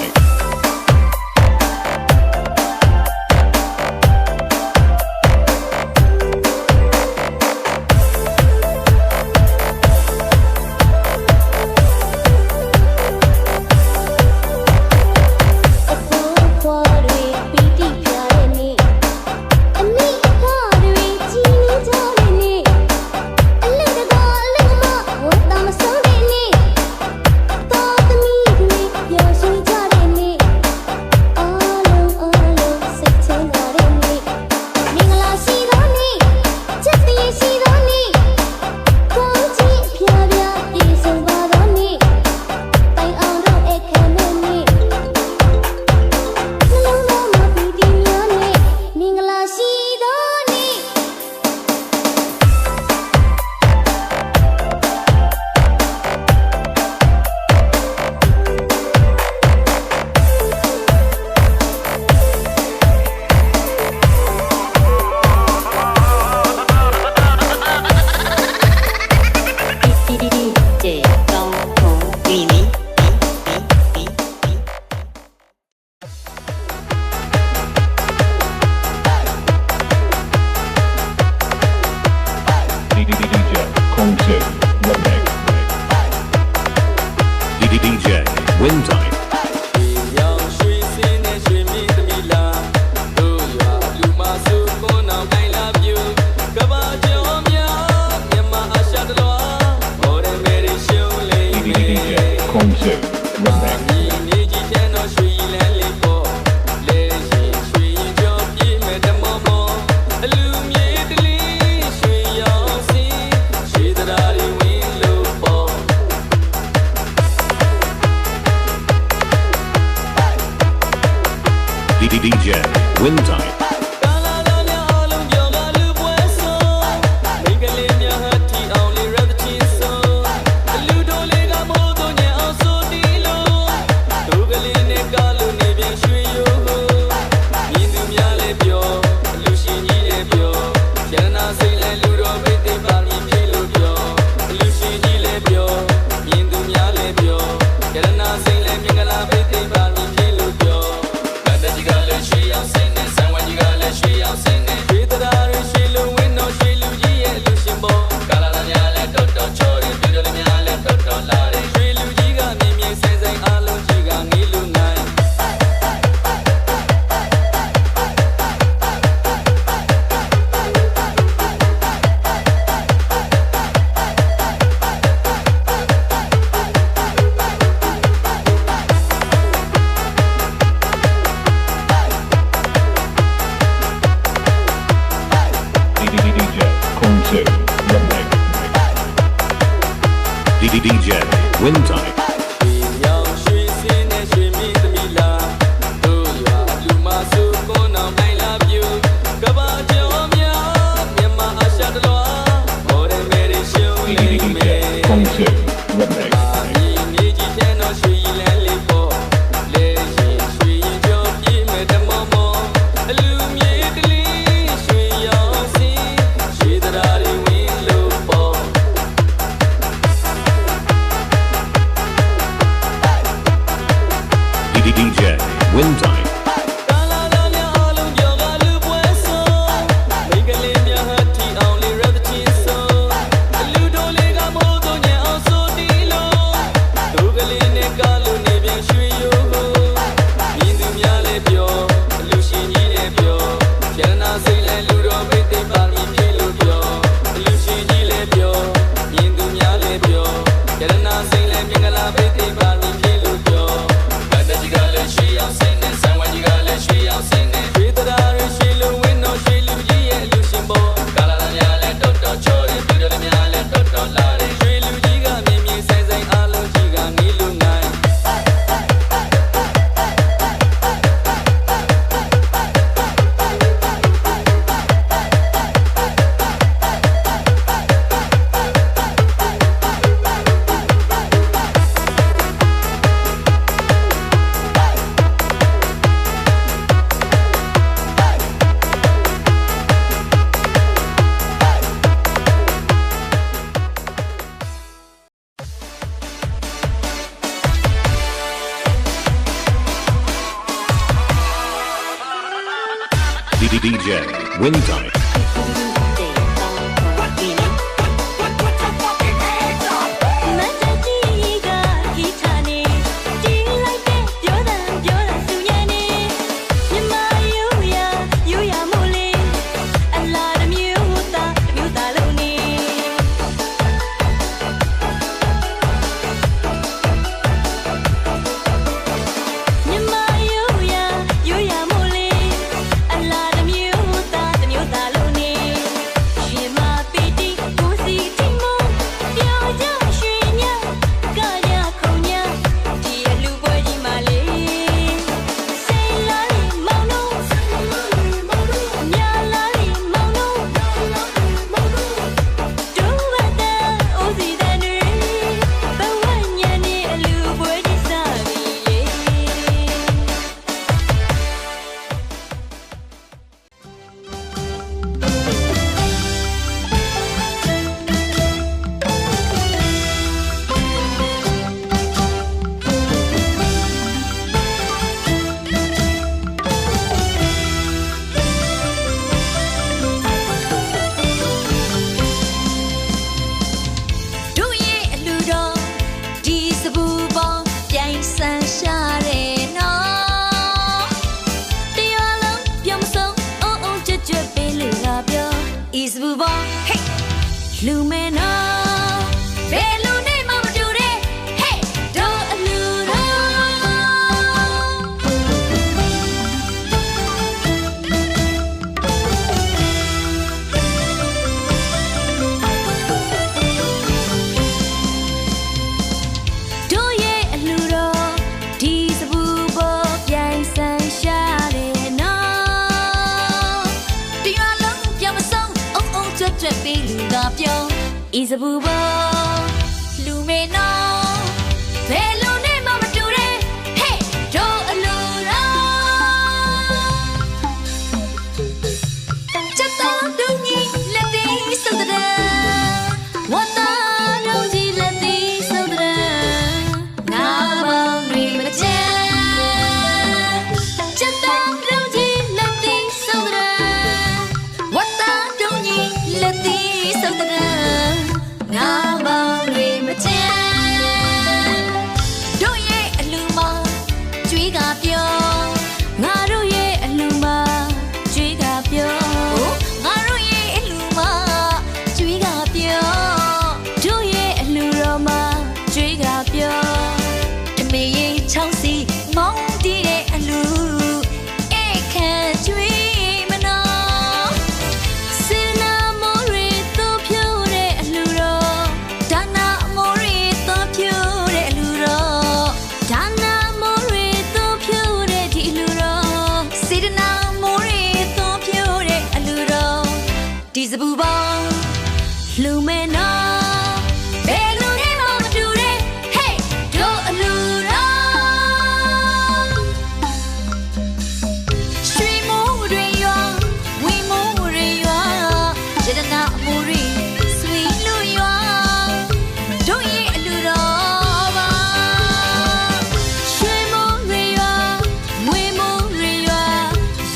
B: ပျော်ရွှင်ကြတဲ့
G: DJ Kunzu Remix. DJ Wintime.
H: ရောင်ရွှေစင်းနဲ့ရွှေမီသမီးလာတို့ရွာလူမစုကွန်အောင်နိုင်လာပြူကဘာကျော်များမြန်မာအရှာတလွားမော်ဒယ်မဲရီရှုံးလေးမဲ
G: DJ Kunzu Remix.
H: ဒီမြေကြီးပြန်တော့ရွှေရည်လန်းလေးပေါ်လေရင်ရွှေရင်ကျော်ပြည့်မဲ့တမောမောအလူမြေတလီရွှေရောင်စင်းရွှေတရားတွေဝင်လို့ပေါ်
G: DJ Wintime.
H: ကာလာသားများအားလုံးကြော်ကလူပွဲဆုံးမိကလေးများဟတ်ထီအောင်လေးရတဲ့ချင်းဆုံးအလူတို့လေးကမိုးတို့ညအောင်ဆိုတီလို့ဒုကလေးနဲ့ကားလို့နေပြန်ရွှေရိုးမြင်းသူများလည်းပြောအလူရှင်ကြီးလည်းပြောရတနာစိတ်လည်းလူတော်မိတ်သိပါမည်ဖြစ်လို့ပြောအလူရှင်ကြီးလည်းပြောမြင်းသူများလည်းပြောရတနာစိတ်လည်းမင်္ဂလာမိတ်သိပါမည်ဖြစ်လို့ပြောကတကြီးကလည်းရှိအောင်စိတ်နဲ့ဆံဝကြီးကလည်းရှိအောင်စိတ်နဲ့ဝေဒရာရရှိလို့ဝင်းတော်ရှိလူကြီးရဲ့လူရှင်ပေါ်ကာလာများလည်းတော်တော်ချောတယ်ပြည်တော်များလည်းတော်တော်လာတယ်ရွှေလူကြီးကမြင်မြင်ဆိုင်ဆိုင်အားလုံးကြီးကနေလူနိုင်
G: DJ Wintime.
B: မတ်တကြီးကဂီတာနေတီးလိုက်တဲ့ပြောတာသူညနေမြမယူရမို့လေအလားတမျိုးသားလုံးနေမြမယူရမို့လေအလားတမျိုးသားလုံးနေရှင်မပီတီကိုစီတီမပြောကြရွှေညကရခုံညဒီအလူပွဲကြီးမှာလေစိတ်လာလေးမောင်နှုံးမြာလာလေးမောင်နှုံးဒုဝတ္တအိုစီတဲ့တွေဘဝညံနေအလူပွဲကြီးစပြီလေ တို့ရဲ့အလူတော်ဒီစပူပေါင်းပြိုင်ဆန်းရှာတယ်နော်တရွာလုံးပြုံးဆုံးအုံအုံကြွကြွပေးလူကပြောဤစပူပေါင်းဟေးလူမဲနော်ဘယ်လူနဲ့မှမတူတဲ့ဟေးတို့အလူတော်တို့ရဲ့အလူတော်ဒီစပူပေါ်ပြိုင်ဆန်းရှာတယ်နော်တရွာလုံးပြောင်းမဆုံးအုံအုံကြွကြွပေးလူကပြောဤစပူပေါ်လူမဲနော်ဘယ်လူနဲ့မှမတူတဲ့ဟေးတို့အလူတော်ချက်တော်ဒုံကြီးလက်သေးစုတဲ့ဝတ်သားဒုံကြီးလက်သေးစုတဲ့ငါမောင်တွေမချမ်းချက်တော်ဒုံကြီးလက်သေးစုတဲ့ဝတ်သားဒုံကြီးလက်သေးစုတဲ့ငါမောင် ဒီစပူပေါင်းလူမဲနော်ဘယ်လူနဲ့မှမတူတဲ့ Hey တို့အလူတော်ရွှေမိုးတွေရွာဝင်းမိုးတွေရွာရတနာအမိုးတွေဆွေလူရွာတို့ရဲ့အလူတော်ပါရွှေမိုးတွေရွာဝင်းမိုးတွေရွာ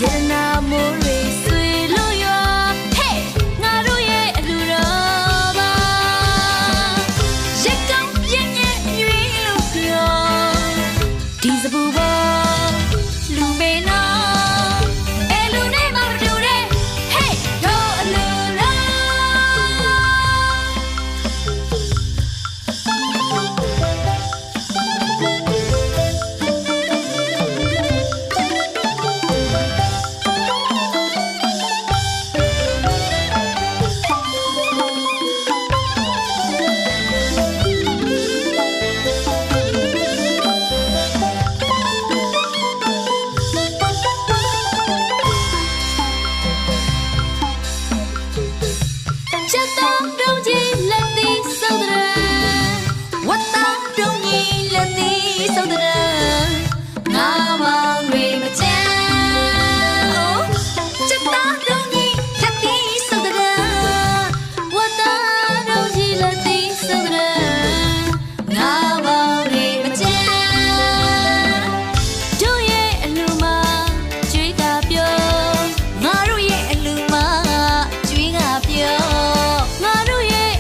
B: ရတနာမိုးတွေဆွေလူရွာ Hey ငါတို့ရဲ့အလူတော်ပါရက်ကောင်းပြင်းရဲ့ရွေးလို့ပြောဒီစပူပေါ်လူမဲနော်ဘယ်လူနဲ့မှမတူတဲ့ Hey တို့အလူတော်ချက်တော့တုံးကြီးလက်သီးစုံတဲ့ဝတ်တော့တုံးကြီးလက်သီးစုံတဲ့ငါမောင်တွေမချမ်းချက်တော့တုံးကြီးလက်သီးစုံတဲ့ဝတ်တော့တုံးကြီးလက်သီးစုံတဲ့ငါမောင်တွေမချမ်းတို့ရဲ့အလူမကြွေးကပြောငါတို့ရဲ့အလူမကြွေးကပြောငါတို့ရဲ့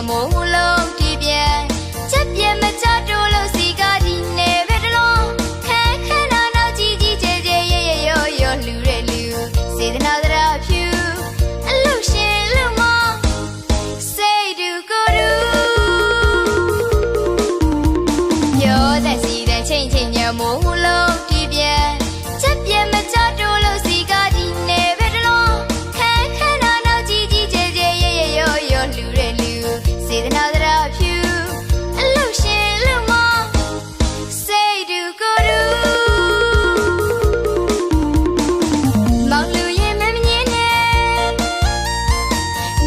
B: မိုးလုံးပြည့်ပြည့်ချက်ပြဲမချတိုးလို့စီကားဒီနေပဲတလုံးခက်ခက်နာနာကြီးကြီးကျဲကျဲရဲရဲရောရောလှူတဲ့လူစေတနာသရာဖြူအလူရှင်လူမစိတ်တူကိုယ်တူပြောတဲ့စီတဲ့ချိန်ချိန်ညမိုးလုံးပြည့်ပြည့်ချက်ပြဲမချတိုးလို့စီကားဒီနေပဲတလုံးခက်ခက်နာနာကြီးကြီးကျဲကျဲရဲရဲရောရောလှူတဲ့လူစေတနာသရာဖြူအလူရှင်လူမစိတ်တူကိုယ်တူမောင်လူရင်မမြင်နဲ့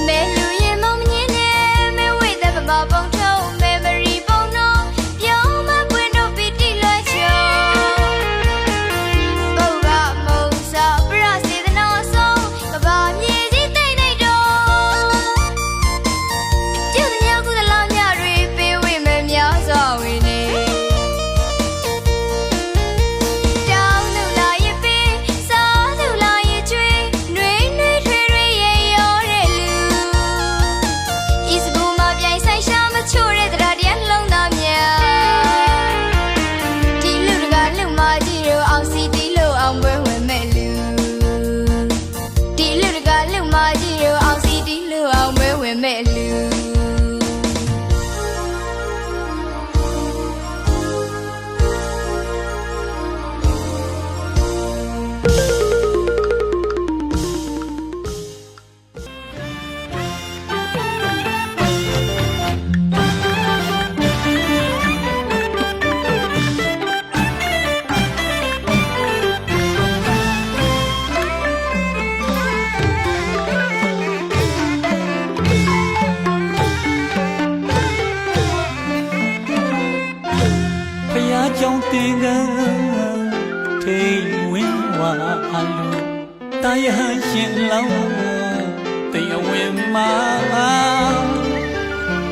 B: မဲလူရင်မောင်မမြင်နဲ့မဲဝိတ်တဲ့ပမာပုံထုံး memory ပုံတော့ပြောင်းမပွင့်တော့ပီတိလွှဲချောပုတ်ကမုံစာပရစေတနာဆုံးကဘာမြေကြီးတိတ်နေတော့ကျုပ်မြောက်ကုသလာမြတွေပေးဝေမယ်များစွာဝင်နေတောင်းသူလာရဲ့ပေးစားသူလာရဲ့ကျွေးနှွေးနှွေးထွေးထွေးရဲ့ရောတဲ့လူဤစကူမှာပြိုင်ဆိုင်ရှာမချို့တဲ့တရားတရားလုံးသားများဒီလူတကာလူမကြီးတို့အောင်စီတီလို့အောင်ပွဲဝင်မဲ့လူဒီလူတကာလူမကြီးတို့အောင်စီတီလို့အောင်ပွဲဝင်မဲ့လူ
F: ဖယားကြောင့်တင်ကထိန်ဝင်းဝါအလူတာယဟရှင်လောင်းတေအဝင်မှာ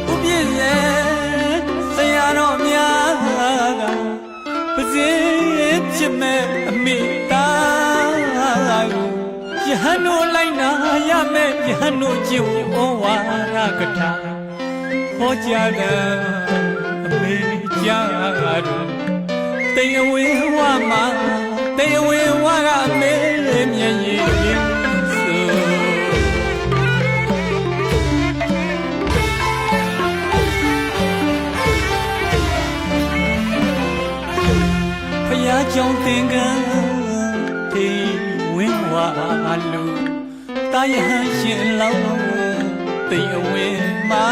F: ဥပြည့်ရဲ့ဆရာတော်များကပစေဖြစ်မဲ့အမိသားယဟန်တို့လိုက်နာရမဲ့ယဟန်တို့ကျင့်ဩဝါဒကထာဟောကြားတဲ့အမေကြားတို့တေအဝင်ဝါမှာတေအဝင်ဝါကအမေမျက်ရည်ဆိုဖယားကြောင့်သင်္ကန်းတေဝင်ဝါလူတာယဟန်ရှင်လောင်းတေအဝင်မှာ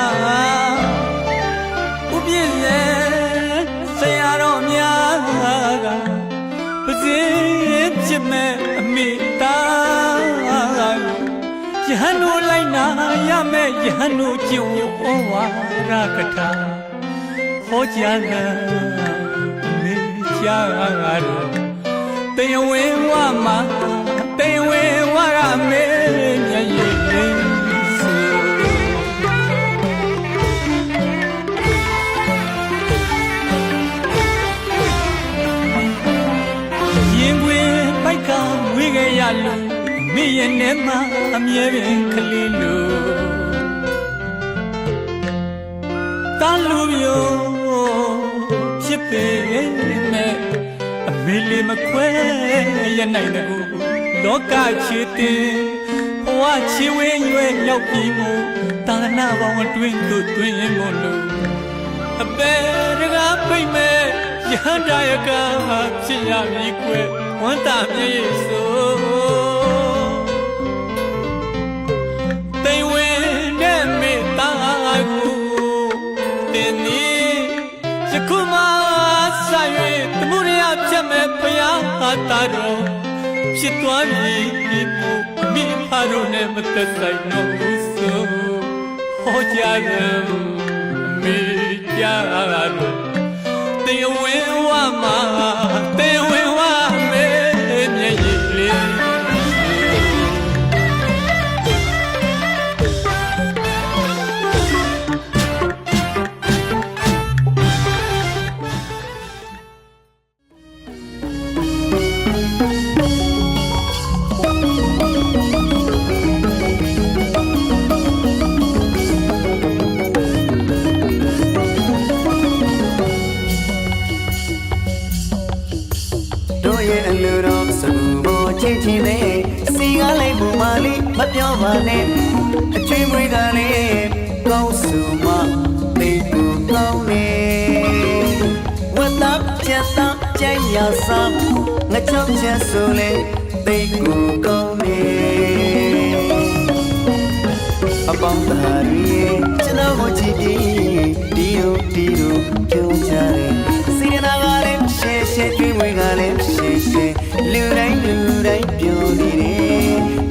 F: ဥပြည့်ရဲ့ဆရာတော်များကပစေဖြစ်မဲ့အမိသားယဟန်တို့လိုက်နာရမဲ့ယဟန်တို့ကျင့်ဝတ်ဩဝါဒကထာဟောကြားတဲ့အမိကြားတို့တေဝေဝမှာတေဝေဝကအမေမျက်ရည်ရလူမိရဲ့နဲ့မှအမြဲပင်ကလေးလူတန်လူမျိုးဖြစ်ပေမဲ့အမေလေးမခွဲရနိုင်တဲ့ကိုလောကချစ်တင်ဘဝချီဝင်းရွယ်ရောက်ပြီးမို့တာနာပေါင်းအတွင်းတို့တွင်မို့လို့အပေတကားပိတ်မဲ့ရဟန္တာယကဖြစ်ရမည်ကွယ်ဝန္တာမြေဆိုတေဝေနဲ့မေတ္တာကိုတင်းနီယခုမှဆက်၍တမှုရဖြတ်မဲ့ဘုရားတာတော်ဖြစ်သွားပြီမို့မိဖတို့နဲ့မသက်ဆိုင်တော့ဘူးဆိုဟောကြားတယ်မိကြားတော့တေဝေဝမှာတေဝေဝမေမျက်ရည်လေး
C: မပြောပါနဲ့အချွေးမွေးကလေးကောင်းစုမသိကိုကောင်းနေဝတ်သားချက်သားကြိုက်ရစားငါချောင်းချက်ဆိုလေသိကိုကောင်းနေအပေါင်းသားရီကျွန်တော်ကိုကြည့်ပြီးဒီလိုပြောကြတယ်စီရနာကလည်းရှေ့ရှေ့ကျွေးမွေးကလည်းရှေ့ရှေ့လူတိုင်းပြောနေတယ်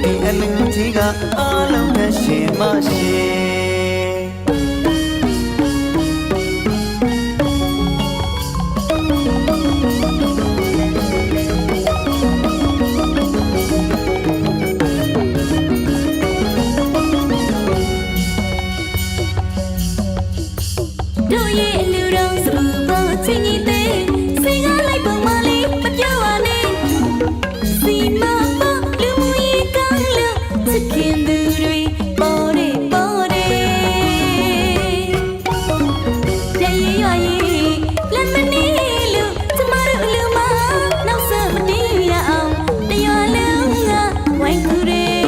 C: ဒီအလူကြီးကအားလုံးနဲ့ရှေ့မရှိ
B: တို့ရဲ့အလူတော်စပူပေါ်ချင်းကြီးတဲ့စိတ်ကားလိုက်ပုံမလေးမပြောပါနဲ့စီမပေါ်လူမူရေးကောင်းလို့စခင်သူတွေပေါ်တယ်ကြည်ရွာရေးလက်မနေလို့ကျမတို့အလူမနောက်ဆက်မတီးရအောင်တရွာလုံးကဝိုင်းကူတယ်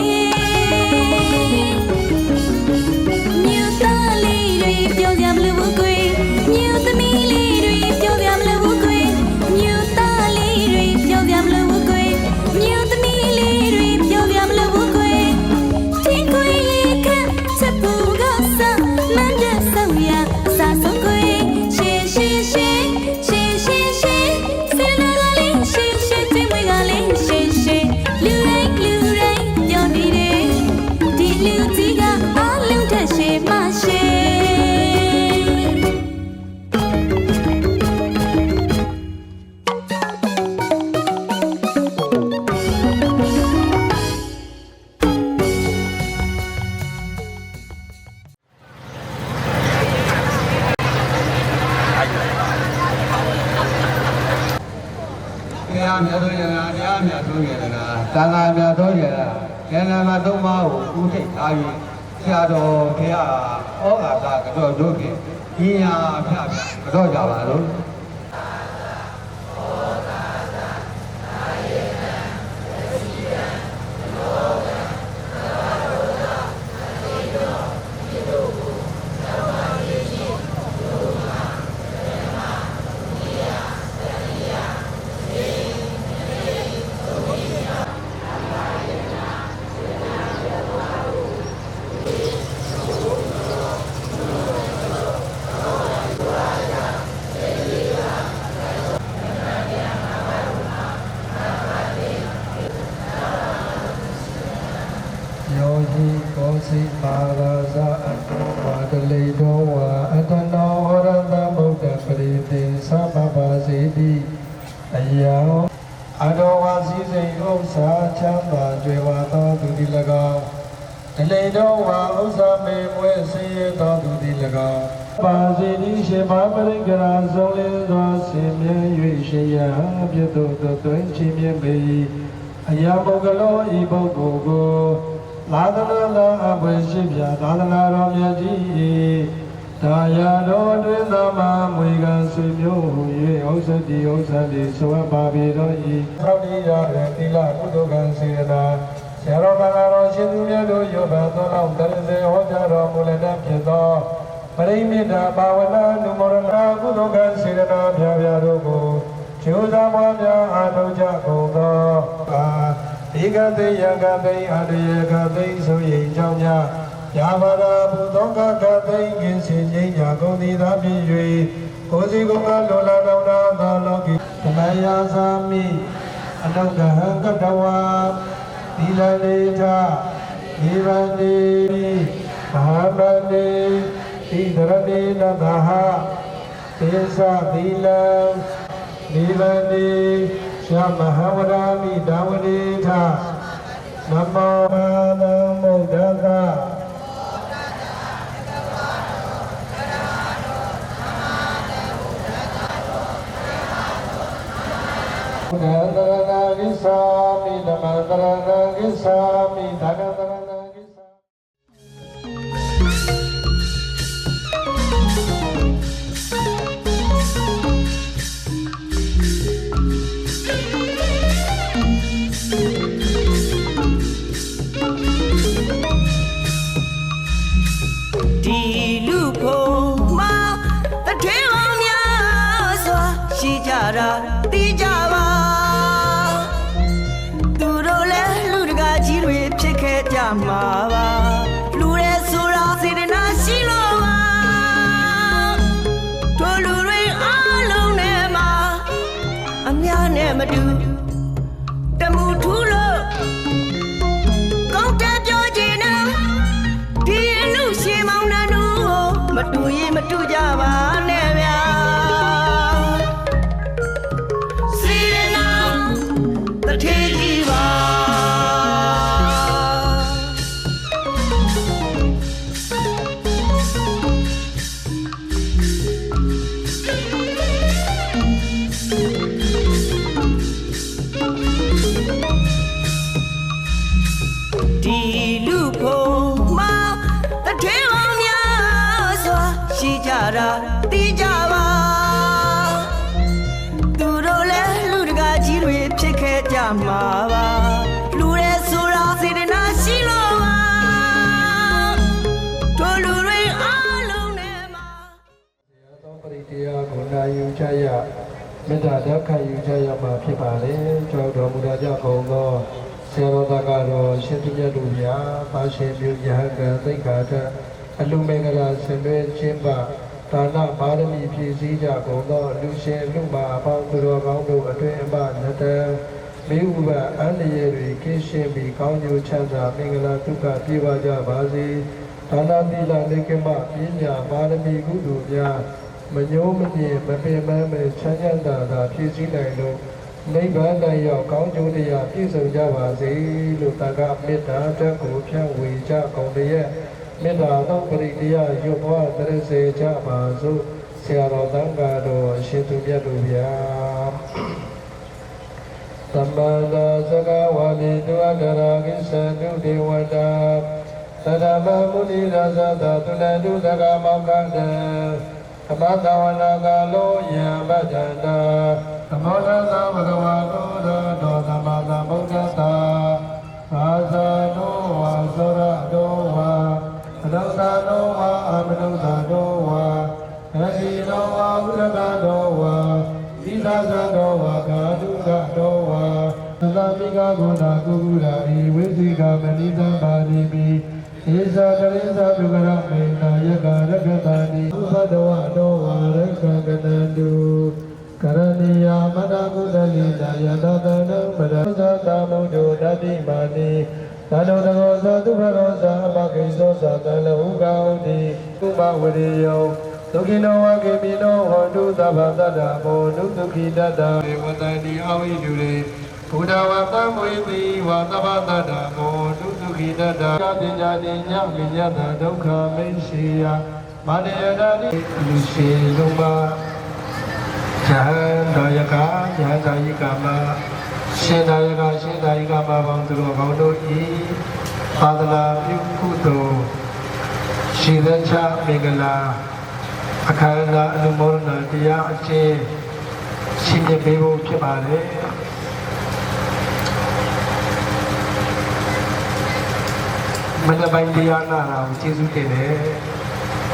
B: မြို့သားလေးတွေပြောကြမလို့ကိုယ်မြို့သမီးလေးတွေပြောကြမလို့ကိုယ်မြို့သားလေးတွေပြောကြမလို့ကိုယ်မြို့သမီးလေးတွေပြောကြမလို့ကိုယ်ချင်းကိုလေးကချက်ပူကစားမန်းတဲ့ဆောင်ရစာဆုံးကိုရှေစလလာလေးရှေတွေ့မွေကလေးရှေလူတိုင်းပြောနေတယ်ဒီလူကြီးကအားလုံးထက်ရှေမရှိ
I: တရားမြတ်သောယနာတရားမြတ်သောယနာသာသာမြတ်သောယနာယနာမသုံးပါးကိုဥထိတ်ထားပြီးဆရာတော်ဘုရားဩဃာတကတော့တို့ဖြင့်ညီညာအဖျားကတော့ကြပါလို့ယောဂီကောစီပါရာဇာအတောဝါဒလေတော်ဝါအတနောဟရတဗုဒ္ဓပရိသေသဗ္ဗပါစေတိအယောအတောဝါစည်းစိမ်ဥစ္စာချမ်းသာကြွယ်ဝသောသူသည်၎င်းဒလေတော်ဝါဥစ္စာမေမွဲဆင်းရဲသောသူသည်၎င်းပါစေတိရှင်မပရိကရာဆုံးလင်းသောဆင်မြဲ၍ရှင်ရပြတ်သို့သွင်းချင်းမြဲပေအရာပုဂ္ဂလောဤပုဂ္ဂိုလ်ကိုသာသနာတော်အပွင့်ရှိပြသာသနာတော်မြတ်ကြီးဒါယာတော်တွင်သမမွေကံဆွေမျိုးဟူ၍ဥစ္စာတိဆိုအပ်ပါပေတော်၏သောတိရတဲ့သီလကုသိုလ်ကံစေတနာဆရာတော်ဘာသာတော်ရှင်သူများတို့ယောဘသောလောက်တရစေဟောကြားတော်မူလည်းဖြစ်သောပရိမေတ္တာဘာဝနာနုမောရဏကုသိုလ်ကံစေတနာများများတို့ကိုကျိုးစားပွားများအားထုတ်ကြကုန်သောဧကသိယကသိအတယေကသိဆိုရင်ကြောင့်များယာဘာရာဘုသောကကသိကင်းစင်ငြိမ်းကြကုန်သည်သာဖြစ်၍ကိုယ်စီကုံကလောလာတော်နာသောလောကီသမယသာမိအနုကဟံကတဝါသီလနေထဧဝံတိမဟာမန္တိသီတရဏေနသဟသေသသီလံဧဝံတိယမဟာဝရမိဒါဝတိထနမောမာနမုဒ္ဒကဘုဒ္ဓတရဏဂိသာမိဓမ္မတရဏဂိသာမိသက္ကတရဏဂိသာ
C: နဲ့မတူတမှုထူးလို့ကောင်းတဲ့ပြောချင်တာဒီအလူရှင်မောင်နှံတို့မတူရင်မတူကြပါနဲ့ဗျာစေနာတထေးကြီးပါတီးကြပါသူတို့လည်းလူတကာကြီးတွေဖြစ်ခဲ့ကြမှာပါလူရဲဆိုတာစေတနာရှိလို့ပါတို့လူတွေအားလုံးနဲ့မှာ
I: သောပရိတရားကိုနာယူကြရမေတ္တာဓာတ်ခံယူကြရမှာဖြစ်ပါလေကြောက်တော်မူသောကြောင့်ကုန်သောဆေရောတကတော့ရှင်ပြည့်တို့များပါရှင်ပြုရဟကသိက္ခာထအလူမင်္ဂလာဆင်နွှဲခြင်းပါဒါနပါရမီဖြည့်စည်းကြကုန်သောလူရှင်လူမာအပေါင်းသူတော်ကောင်းတို့အတွင်အမနတံမိဥပအန္တရာယ်တွေကင်းရှင်းပြီးကောင်းကျိုးချမ်းသာမင်္ဂလာဒုက္ခပြေပါကြပါစေဒါနသီလနိကမပညာပါရမီကုသိုလ်များမညိုးမညင်မပင်ပန်းမဲ့ချမ်းသာသာဖြည့်စည်းနိုင်လို့နိဗ္ဗာန်တိုင်ရောက်ကောင်းကျိုးတရားပြည့်စုံကြပါစေလို့တက္ကမေတ္တာတက်ကိုဖြန့်ဝေကြကုန်တည်းမေတ္တာတော်ပရိတရားရွတ်ပွားတရစေကြပါစို့ဆရာတော်သံဃာတော်အရှင်သူမြတ်တို့ဗျာသမ္မာနာစကဝါလိတုအတရာကိသံတုဒေဝတာသတ္တမမုနိရာဇတာတုလတုသကမောက္ခတံသမသဝနာကလောယံပတ္တနာသမောတသဘဂဝါတောသမ္မာသမ္ဗုဒ္ဓတ္တသာသနောဝါသောရတောဝါအနုဿာနောဝါအမနုဿာနောဝါအဟိနောဝါဥဒကနောဝါသီသဇနောဝါကာတုကနောဝါသတ္တမိကဂုဏကုကုရာဤဝိသိကမဏိသံပါတိပိဧဇာတရိဇာဒုက္ခရမေနာယကရကတာနိဥပဒဝနောဝါရကကတံတုကရဏီယာမတကုတလိတာယတတနံပရဇာတာမုဒ္ဒတတိမာနိသာတောတကောသာသူဘရောသာအပကိသောသာတလဟုကောတိဥပဝရိယောဒုက္ခိနောဝကေပိနောဟောတုသဗ္ဗတတ္တဘောနုဒုက္ခိတတ္တေဝတတိအဝိတုရေဘုဒ္ဓဝတံမွေတိဝသဗ္ဗတတ္တဘောနုဒုက္ခိတတ္တပညာတိညပညာတဒုက္ခမိတ်ရှိယမာနယတာတိလူရှိလုံးပါဇဟန္တာယကဇဟန္တာယိကမရှင်သာယကရှင်သာယိကမပေါင်းသူတော်ကောင်းတို့ဤသာသနာပြုကုသိုလ်ရှိသချမင်္ဂလာအခမ်းအနားအနုမောဒနာတရားအကျဉ်းရှိမြပေးဖို့ဖြစ်ပါတယ်မနက်ပိုင်းတရားနာတာကိုကျေးဇူးတင်တယ်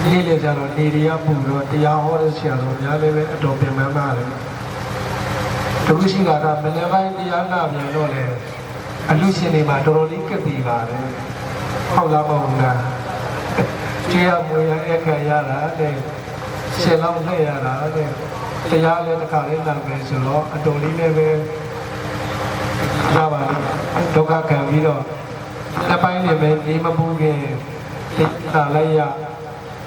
I: နေ့လေကျတော့နေတရားပူတော့တရားဟောတဲ့ဆရာတော်များလည်းပဲအတော်ပြန်မှန်းပါတယ်ဒုက္ခရှိတာကမနေ့ပိုင်းတရားနာပြန်တော့လေအလူရှင်တွေမှာတော်တော်လေးကပ်ပြီးပါတယ်ဟုတ်လားမဟုတ်လားတရားမွေရအခက်ရတာတဲ့ရှင်းလောက်နဲ့ရတာတဲ့တရားလည်းတစ်ခါလေးနာမယ်ဆိုတော့အတော်လေးလည်းပဲလာပါဒုက္ခခံပြီးတော့တစ်ပိုင်းနေမယ်နေမပူခင်တာလိုက်ရ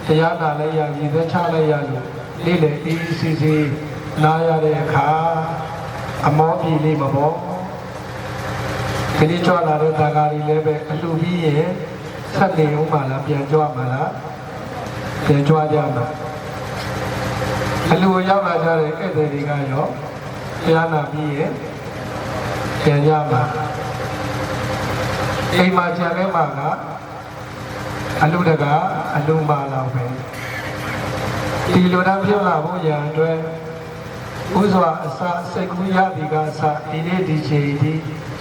I: တရားနာလိုက်ရရည်သက်ချလိုက်ရလို့နေ့လေအေးစီစီနားရတဲ့အခါအမောပြေလေးမပေါ်ဒီနေ့ကြွလာတဲ့တန်ခါကြီးလည်းပဲအလှပြီးရင်ဆက်နေဦးမှာလားပြန်ကြွမှာလားပြန်ကြွကြမှာအလှရောက်လာကြတဲ့ဧည့်သည်တွေကရောတရားနာပြီးရင်ပြန်ကြမှာအိမ်မှာကြံလဲမှာကအလှတကအလှမာလောက်ပဲဒီလိုတမ်းပြောလာဖို့ရန်အတွက်ဥစွာအစာစိတ်ကူးရသည်ကအစာဒီနေ့ဒီချိန်ဒီ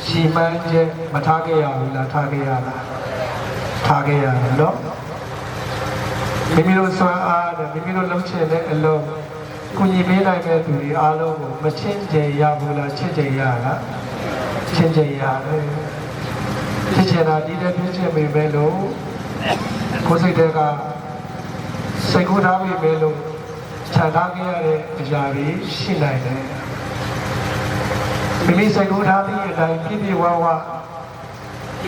I: ရှီမန်းချက်မထားခဲ့ရဘူးလားထားခဲ့ရလားထားခဲ့ရတယ်နော်မိမိတို့စွမ်းအားနဲ့မိမိတို့လုပ်ချင်တဲ့အလုပ်ကိုညီပေးနိုင်တဲ့သူတွေအားလုံးကိုမချင့်ကြရဘူးလားချင့်ကြရလားချင့်ကြရတယ်ချင့်ကြတာဒီတဲ့ပြည့်ချင်ပေမဲ့လို့ကိုယ်စိတ်တွေကစိတ်ကူးထားပေမဲ့လို့ခြံထားခဲ့ရတဲ့အရာတွေရှိနိုင်တယ် မိစိတ်ကူးထားသည့်အတိုင်းပြည့်ပြည့်ဝဝ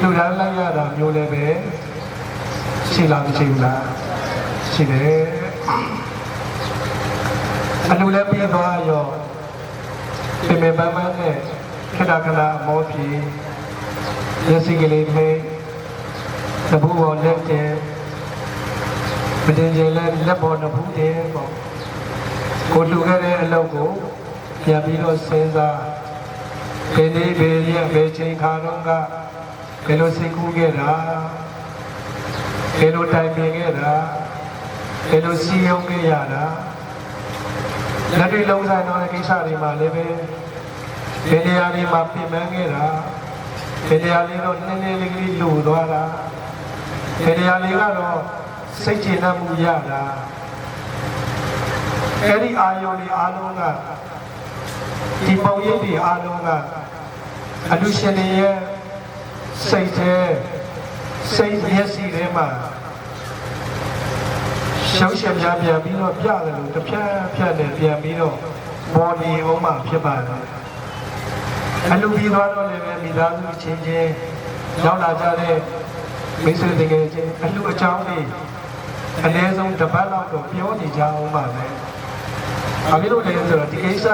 I: လူတိုင်းလိုက်ရတာမျိုးလည်းပဲရှိလားမရှိဘူးလားရှိတယ်အလူလည်းပြီးသွားရောပြင်ပန်းပန်းနဲ့ခဏခဏမောပြေရစီကလေးမေးတပူပေါ်လက်ကျဲမတင်ကျဲလည်းလက်ပေါ်နှစ်ဖူးတယ်ပေါ့ကိုလူခဲ့တဲ့အလုပ်ကိုပြန်ပြီးတော့စဉ်းစားဘယ်နေ့ဘယ်ရက်ဘယ်ချိန်ခါတော့ကဘယ်လိုစိတ်ကူးခဲ့တာဘယ်လိုတိုင်ပင်ခဲ့တာဘယ်လိုစီယုံခဲ့ရတာလက်တွေလုံးဆိုင်တော့တဲ့ကိစ္စတွေမှာလည်းပဲဘယ်နေရာတွေမှာပြင်ပန်းခဲ့တာဘယ်နေရာလေးတော့နည်းနည်းလေးလေးလူသွားတာဘယ်နေရာလေးကတော့စိတ်ကျေနပ်မှုရတာအဲ့ဒီအာယုန်တွေအားလုံးကဒီပုံရိပ်တွေအားလုံးကအလူရှင်တွေရဲ့စိတ်မျက်စိထဲမှာရှောက်ရှက်များပြန်ပြီးတော့ပြတယ်လို့တစ်ဖြတ်ဖြတ်နဲ့ပြန်ပြီးတော့ပေါ်ဒီအောင်မှဖြစ်ပါတယ်အလူပြီးသွားတော့လည်းမိသားစုချင်းချင်းရောက်လာကြတဲ့မိတ်ဆွေတကယ်ချင်းအလူအကြောင်းတွေအနည်းဆုံးတစ်ပတ်လောက်တော့ပြောနေကြအောင်ပါပဲဘာဖြစ်လို့လဲဆိုတော့ဒီကိစ္စ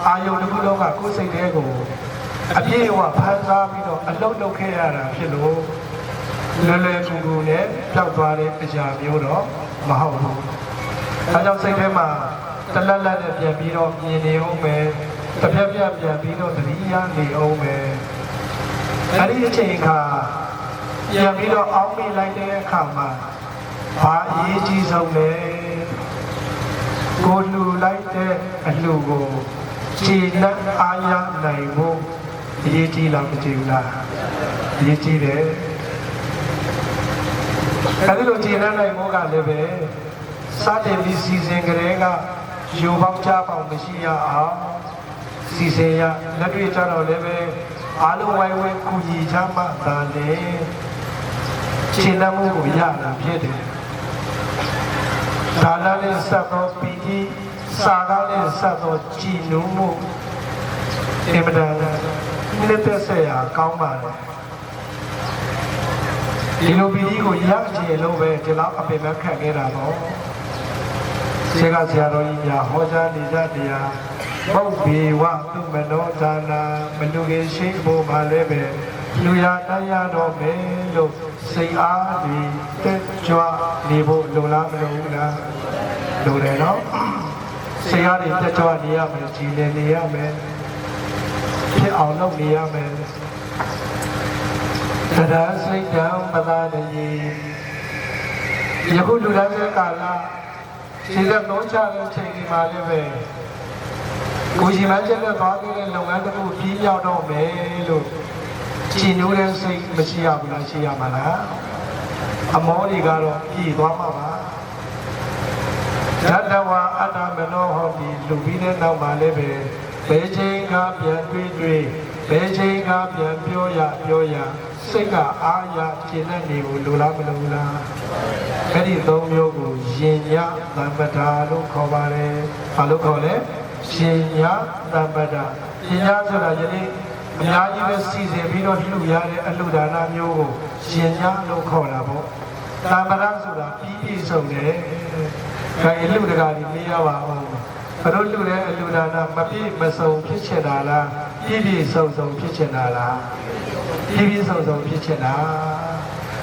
I: အာယုန်တစ်ခုလုံးကကိုယ်စိတ်ထဲကိုအပြည့်အဝဖန်ဆားပြီးတော့အလုံးလုံးခဲ့ရတာဖြစ်လို့လွယ်လွယ်ကူကူနဲ့ပြောက်သွားတဲ့အရာမျိုးတော့မဟုတ်ဘူး။အဲကြောင့်စိတ်ထဲမှာတလက်လက်နဲ့ပြန်ပြီးတော့မြင်နေအောင်ပဲတစ်ပြက်ပြက်ပြန်ပြီးတော့သတိရနေအောင်ပဲအဲဒီအချိန်ခါပြန်ပြီးတော့အောင်းမိလိုက်တဲ့အခါမှာဘာအရေးကြီးဆုံးလဲကိုလူလိုက်တဲ့အလှကိုခြေလက်အားရနိုင်ဖို့အရေးကြီးလားမကြည့်ဘူးလားအရေးကြီးတယ်အဲဒီလိုခြေလက်နိုင်ဖို့ကလည်းပဲစတင်ပြီးစီစဉ်ကြတဲ့ကယူပေါင်းချပေါင်းမရှိရအောင်စီစဉ်ရလက်တွေ့ကြတော့လည်းပဲအားလုံးဝိုင်းဝန်းကူညီချမှသာလေခြေလက်မှုကိုရတာဖြစ်တယ်ဒါလည်းစသောပီတိစာကားလည်းစသောကြည်နူးမှုအင်မတန်နှစ်သက်ဆက်ရာကောင်းပါလေဒီလိုပီတိကိုရချင်လို့ပဲဒီလောက်အပင်မဲ့ခတ်ခဲ့တာပေါ့ဆရာဆရာတော်ကြီးများဟောကြားနေကြတရားဘုတ်ဘီဝသူမနောဒါနာမလူကြီးရှိဖို့ပါလဲပဲလူရတရားတော်မယ်လို့စိတ်အားဒီတက်ကြွနေဖို့လိုလားမလိုဘူးလားလိုတယ်နော်စိတ်အားဒီတက်ကြွနေရမယ်ကြည်လည်နေရမယ်ဖြစ်အောင်လုပ်နေရမယ်တရားစိတ်တံပဒါတည်းယခုလူတိုင်းရဲ့ကာလခြေလက်လုံးချတဲ့ချိန်ဒီမှာလည်းပဲကိုကြီးမကျက်တဲ့သွားခဲ့တဲ့လုပ်ငန်းတစ်ခုပြီးရောက်တော့မယ်လို့ကြည်နူးတဲ့စိတ်မရှိရဘူးလားရှိရမှာလားအမောတွေကတော့ပြည်သွားမှာပါဓတ္တဝါအတ္တမနောဟောပြီးလူပြီးတဲ့နောက်မှာလည်းပဲဘယ်ချိန်ကပြန်တွေ့ဘယ်ချိန်ကပြန်ပြောရစိတ်ကအားရကျင်တဲ့နေကိုလိုလားမလိုလားအဲ့ဒီသုံးမျိုးကိုရင်ညသံပဒါလို့ခေါ်ပါတယ်ဘာလို့ခေါ်လဲရင်ညသံပဒါရင်ညဆိုတာယနေ့အများကြီးပဲစီစဉ်ပြီးတော့လှူရတဲ့အလှူဒါနမျိုးကိုရင်ညလို့ခေါ်တာပေါ့သံပဒါဆိုတာပြီးပြည့်စုံတယ်ခိုင်လှူတကာကြီးမေးရပါအောင်ဘယ်လိုလှူတဲ့အလှူဒါနမပြည့်မစုံဖြစ်ချင်တာလားပြည့်ပြည့်စုံဖြစ်ချင်တာလားပြည့်ပြည့်စုံဖြစ်ချင်တာ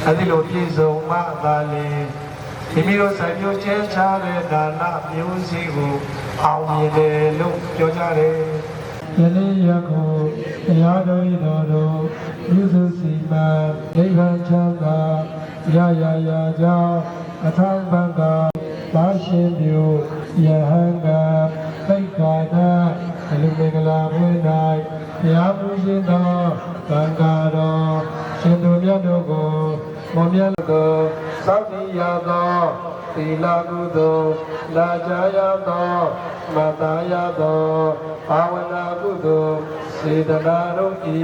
I: အဲဒီလိုပြည့်စုံမှသာလေမိမိတို့ဆိုင်မျိုးကျဲချတဲ့ဒါနမျိုးစီကိုအောင်မြင်တယ်လို့ပြောကြတယ်ယနေ့ယခုတရားတော်ဤတော်တို့ပြုစုစီမံနိဗ္ဗာန်ချမ်းသာရကြောင်းအထောက်ပံ့ကသာရှင်ပြုယဟန်ကသိက္ခာနာအလူမင်္ဂလာပွင့်၌တရားမှုရှင်သောသံဃာတော်ရှင်သူမြတ်တို့ကိုမောမြတ်တော်သောတိယသောသီလကုသိုလ်လာကြရသောမတ္တရသောဘာဝနာကုသိုလ်စေတနာတို့ဤ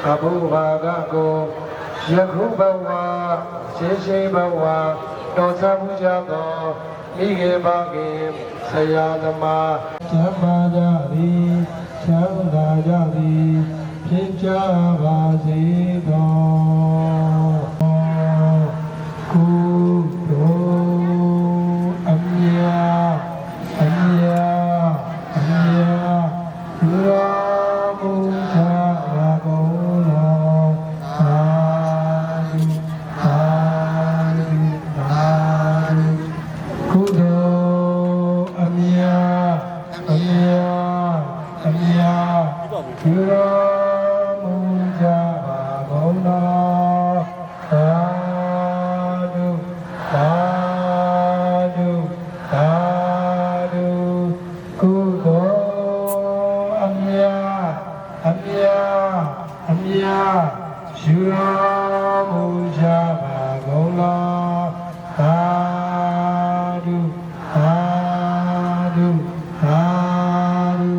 I: အဘုဘာကကိုယခုဘဝရှိဘဝတော်ဆမှုကြသောမိခင်ပါခင်ဆရာသမားကျမ်းပါကြသည် ချမ်းသာကြသည်ဖြစ်ကြပါစေသောကုသိုလ်အမြတ်အမြတ်အမြတ်ပြုတော်မူကြပါကုန်လောသာဓုသာဓုသာဓုကုသိုလ်အမြတ်အမြတ်အမြတ်ပြုတော်မူကြပါကုန်လောသာဓုသာဓုသာဓုကုသိုလ်အမြတ်အမြတ်အမြတ်ပြုတော်မူကြပါကုန်လောသာဓုသာဓုသာဓု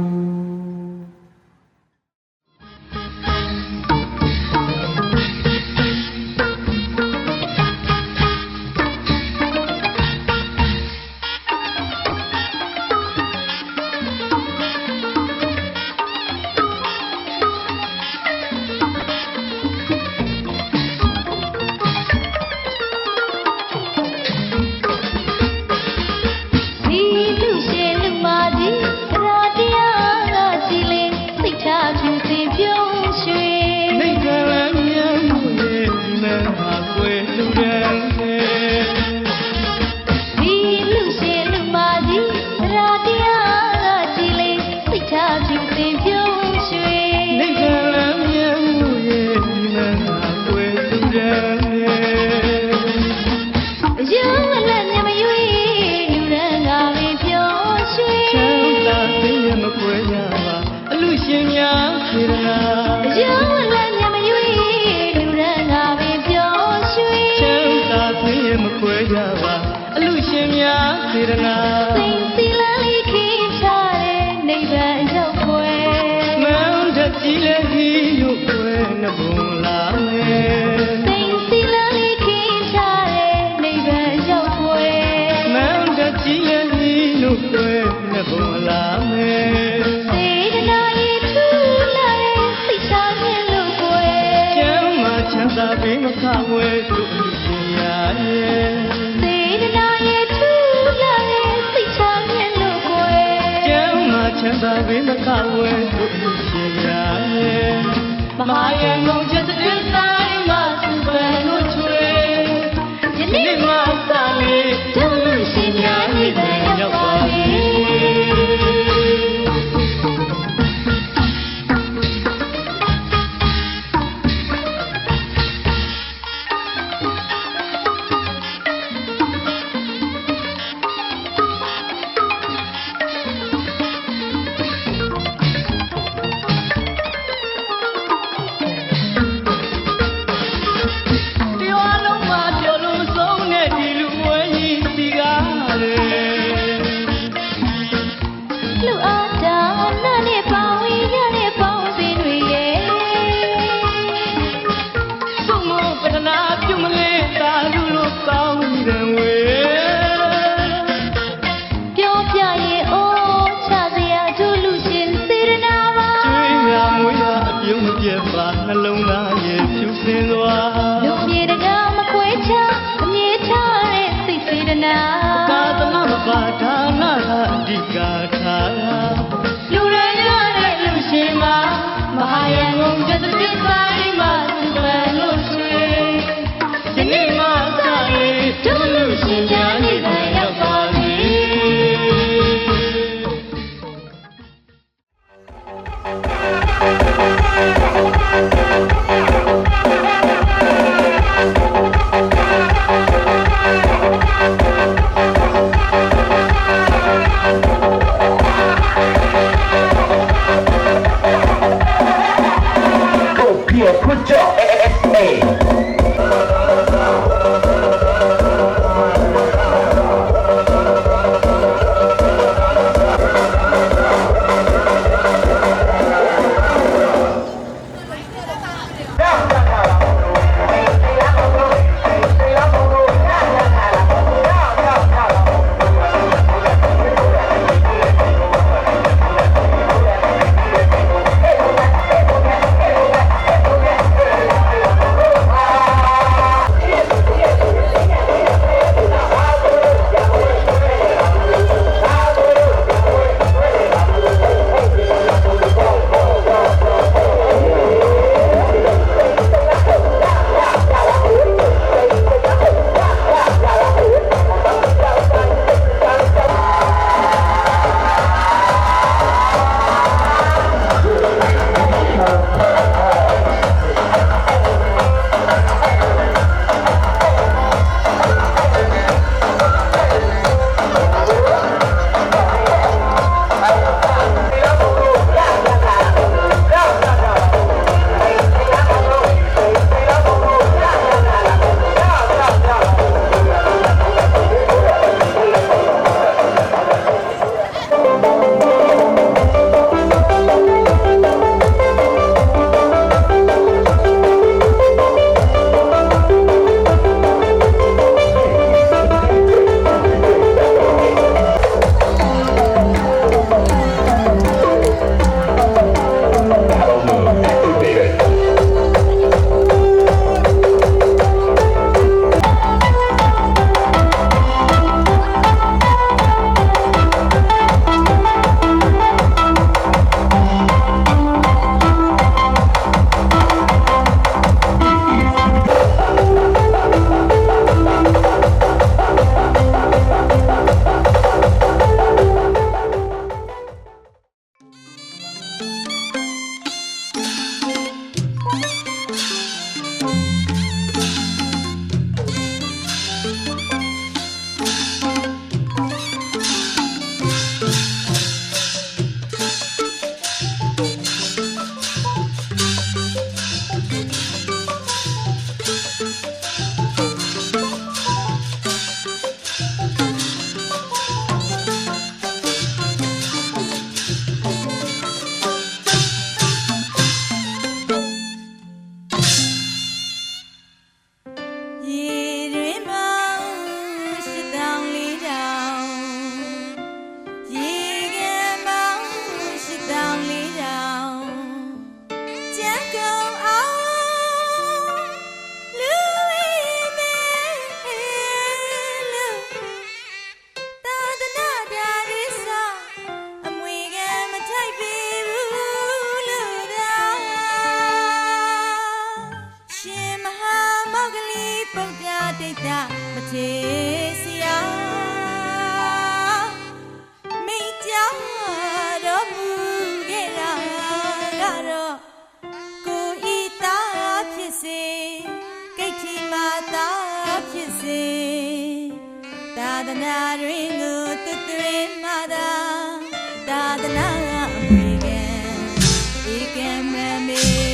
B: ဒီလူရှင်လူမကြီးတရားတရားကကြည်လင်စိတ်ချဖြူစင်ပြုံးရွှေ
H: မိတ်ကလည်းမြတ်မှုရဲ့ဒီမဲ့ဟာကွယ်လူတဲ့
B: ဒီလူရှင်လူမကြီးတရားတရားကကြည်လင်စိတ်ချဖြူစင်ပြုံးရွှေ
H: မိတ်ကလည်းမြတ်မှုရဲ့ဒီမဲ့ဟာကွယ်လူတဲ့
B: ရုံးလည်းညမရွေးလူရန်ကပင်ပြောရွှေ
H: ချမ်းသာသိရမကွယ်ရပါအလူရှင်များစေတနာ
B: ရုံးလည်းညမရွေးလူရန်ကပင်ပြောရွှေ
H: ချမ်းသာသိရမကွယ်ရပါအလူရှင်များစေတနာ
B: စိတ်စီလန်းလေးခင်ချတဲ့နိဗ္ဗာန်ရောက်ွယ်
H: မန်းတကြီးလည်းဒီရုပ်ွယ်နှဘုံလာမယ်
B: စိတ်စီလန်းလေးခင်ချတဲ့နိဗ္ဗာန်ရောက်ွယ်
H: မန်းတကြီးလည်းဒီရုပ်ွယ်နှဘုံလာမယ်
B: စေတနာရဲ့ထူလာတဲ့စိတ်ချမြင်လို့ွယ်
H: ကျမ်းမာချမ်းသာပေးမခဝဲတို့အလူရှင်ရရဲ့
B: စေတနာရဲ့ထူလာတဲ့စိတ်ချမြင်လို့ွယ်
H: ကျမ်းမာချမ်းသာပေးမခဝဲတို့အလူရှင်ရရဲ့မဟာယံငုံချက်တဲ့တိုင်းမှာသူပန်တို့ချွေ
B: ယနေ့
H: မသာလေး
B: ဒုလူရှင်များနိဗ္ဗာန်ရောက်ပါပြီ
H: မ
A: သနာတွင်ကိုသွတ်သွင်းမှသာသာသနာအမွေခံဧကံမမေ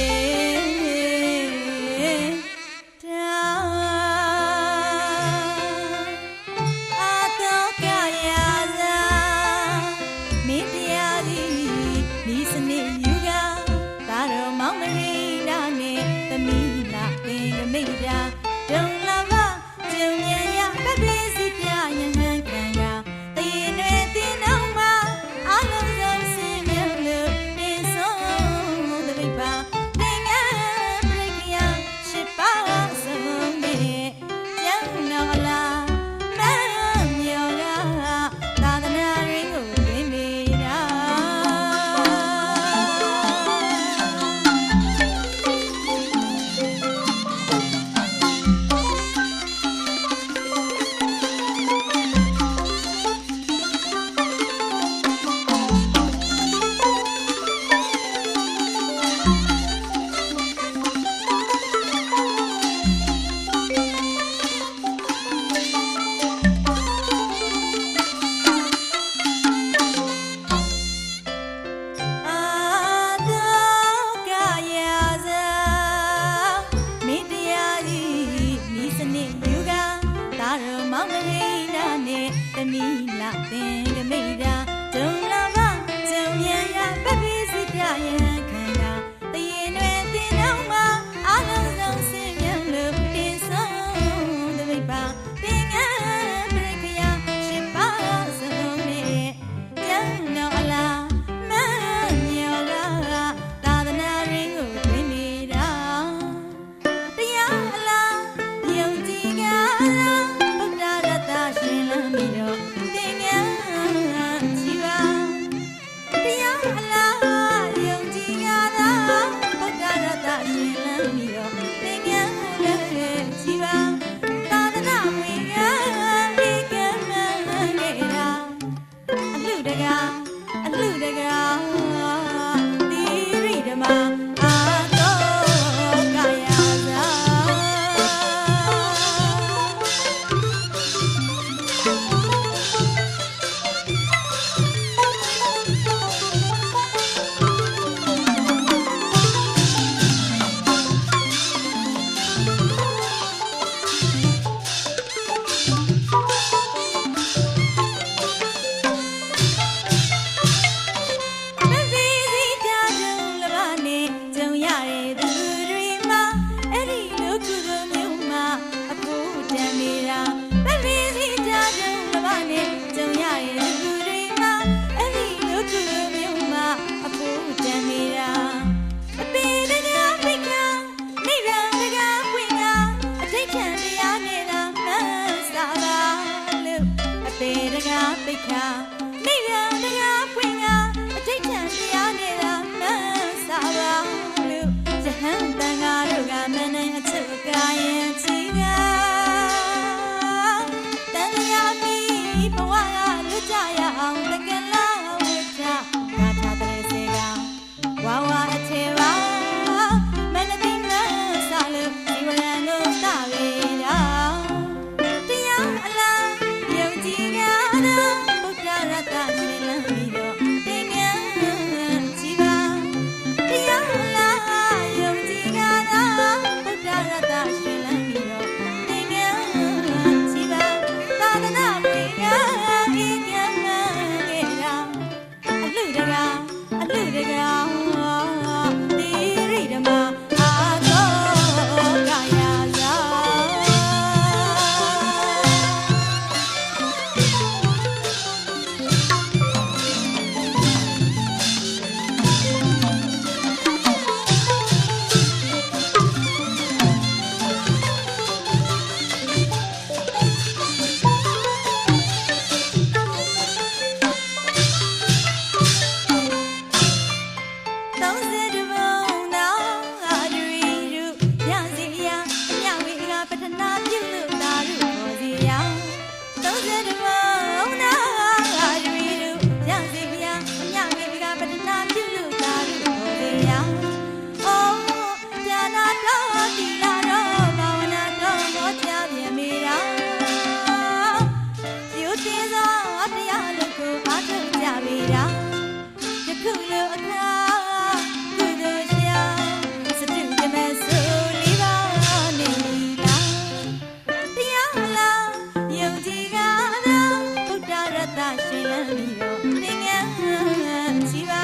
A: ပြီးတော့သင်ငန်းချီပါ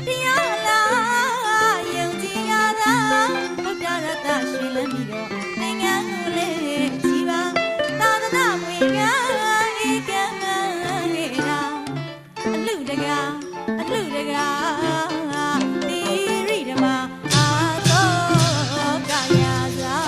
A: တရားလားယုံကြည်ရတာဘုရားရတ္တရှင်လန်းပြီးတော့သင်ငန်းကိုလေးချီပါသာသနာ့ဝင်ကဧကံနေတာအလူတကာတိရိဓမ္မာအာသောကာယသာ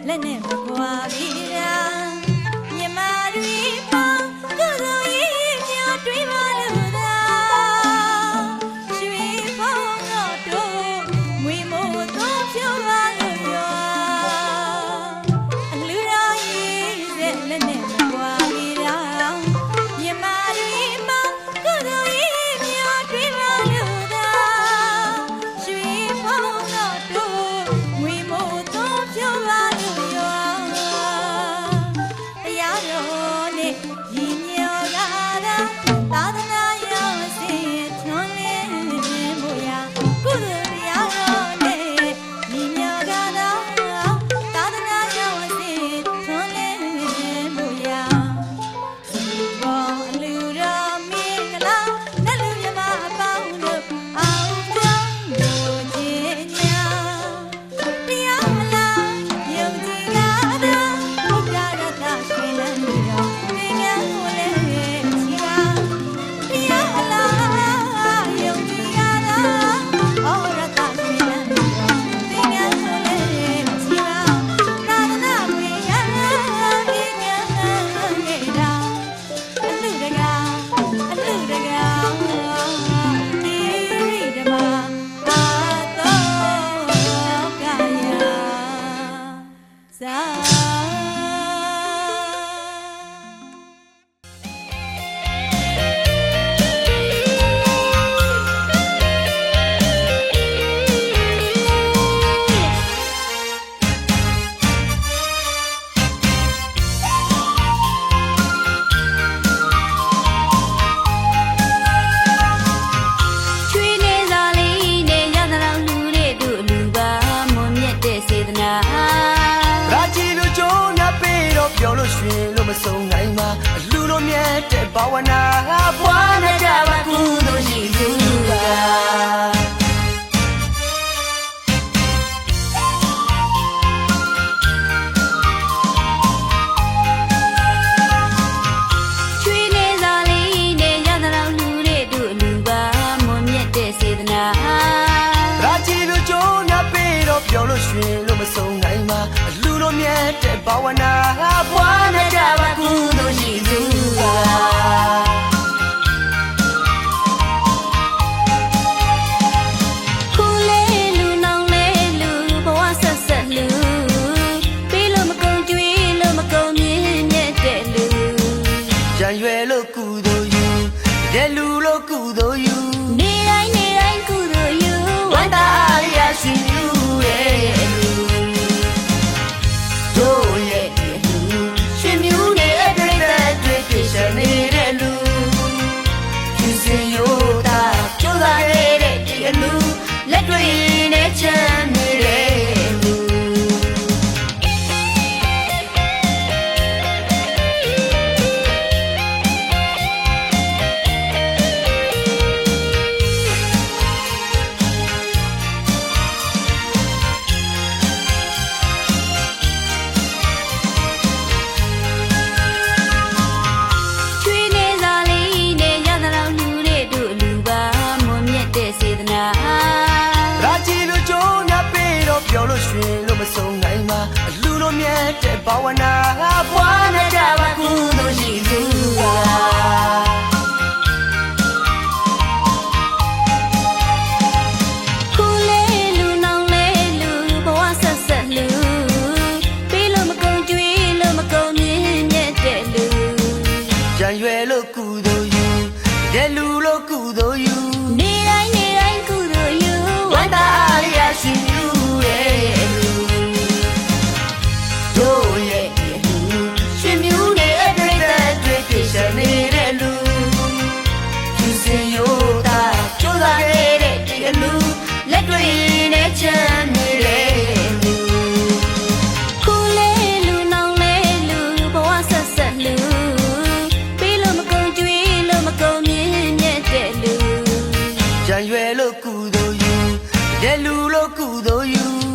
A: လက်နဲ့မကွာပြီလားမြမတွေပေါင်းကုသိုလ်ရေးပြောတွေးပါလို့သာရွှေဖုံးတော့တို့ငွေမို့တော့ဖြိုးပါလို့ရောအလူတော်ရေးတဲ့လက်နဲ့မကွာပြီလားမြမတွေပေါင်းကုသိုလ်ရေးပြောတွေးပါလို့သာရွှေဖုံးတော့တို့ငွေမို့တော့ဖြိုးပါဘာဝနာပွားနေကြပါကုသိုလ်ရှိသူကချွေးနေစာလေးနဲ့ရသလောက်လူတွေတို့လူပါမွန်မြတ်တဲ့စေတနာရာချီလူကျိုးများပြီးတော့ပြောလို့ရွှင်လို့မဆုံးနိုင်ပါလူတို့မြတ်တဲ့ဘာဝနာပွားနေကြပါကုသိုလ်ရှိသူကလူလို့ကုသိုလ်ယူနေတိုင်းကုသိုလ်ယူဝန္တာရရှိယူရဲ့လူတို့ရဲ့လူရှင်မြူနဲ့ပြိတ္တာတွေ့ပြည့်စုံနေတဲ့လူသူစင်ရိုးတာကျိုးစားတဲ့ဒီလူလက်တွေနဲ့ချမ်းနေတဲ့လူပြောလို့ရွှင်လို့မဆုံးနိုင်ပါလူတို့မြတ်တဲ့ဘာဝနာပွားနေကြပါကုသိုလ်ရှိသူကခုလေးလူနောင်လေးလူဘဝဆက်ဆက်လူပြီးလို့မကုန်ကြွေးလို့မကုန်မြင့်မြတ်တဲ့လူရံရွယ်လို့ကုသိုလ်ယူတဲ့လူလို့ကုသိုလ်ယူနေတိုင်းကုသိုလ်
C: ရွယ်လို့ကုသိုလ်ယူတဲ့လူလို့ကုသိုလ်ယူ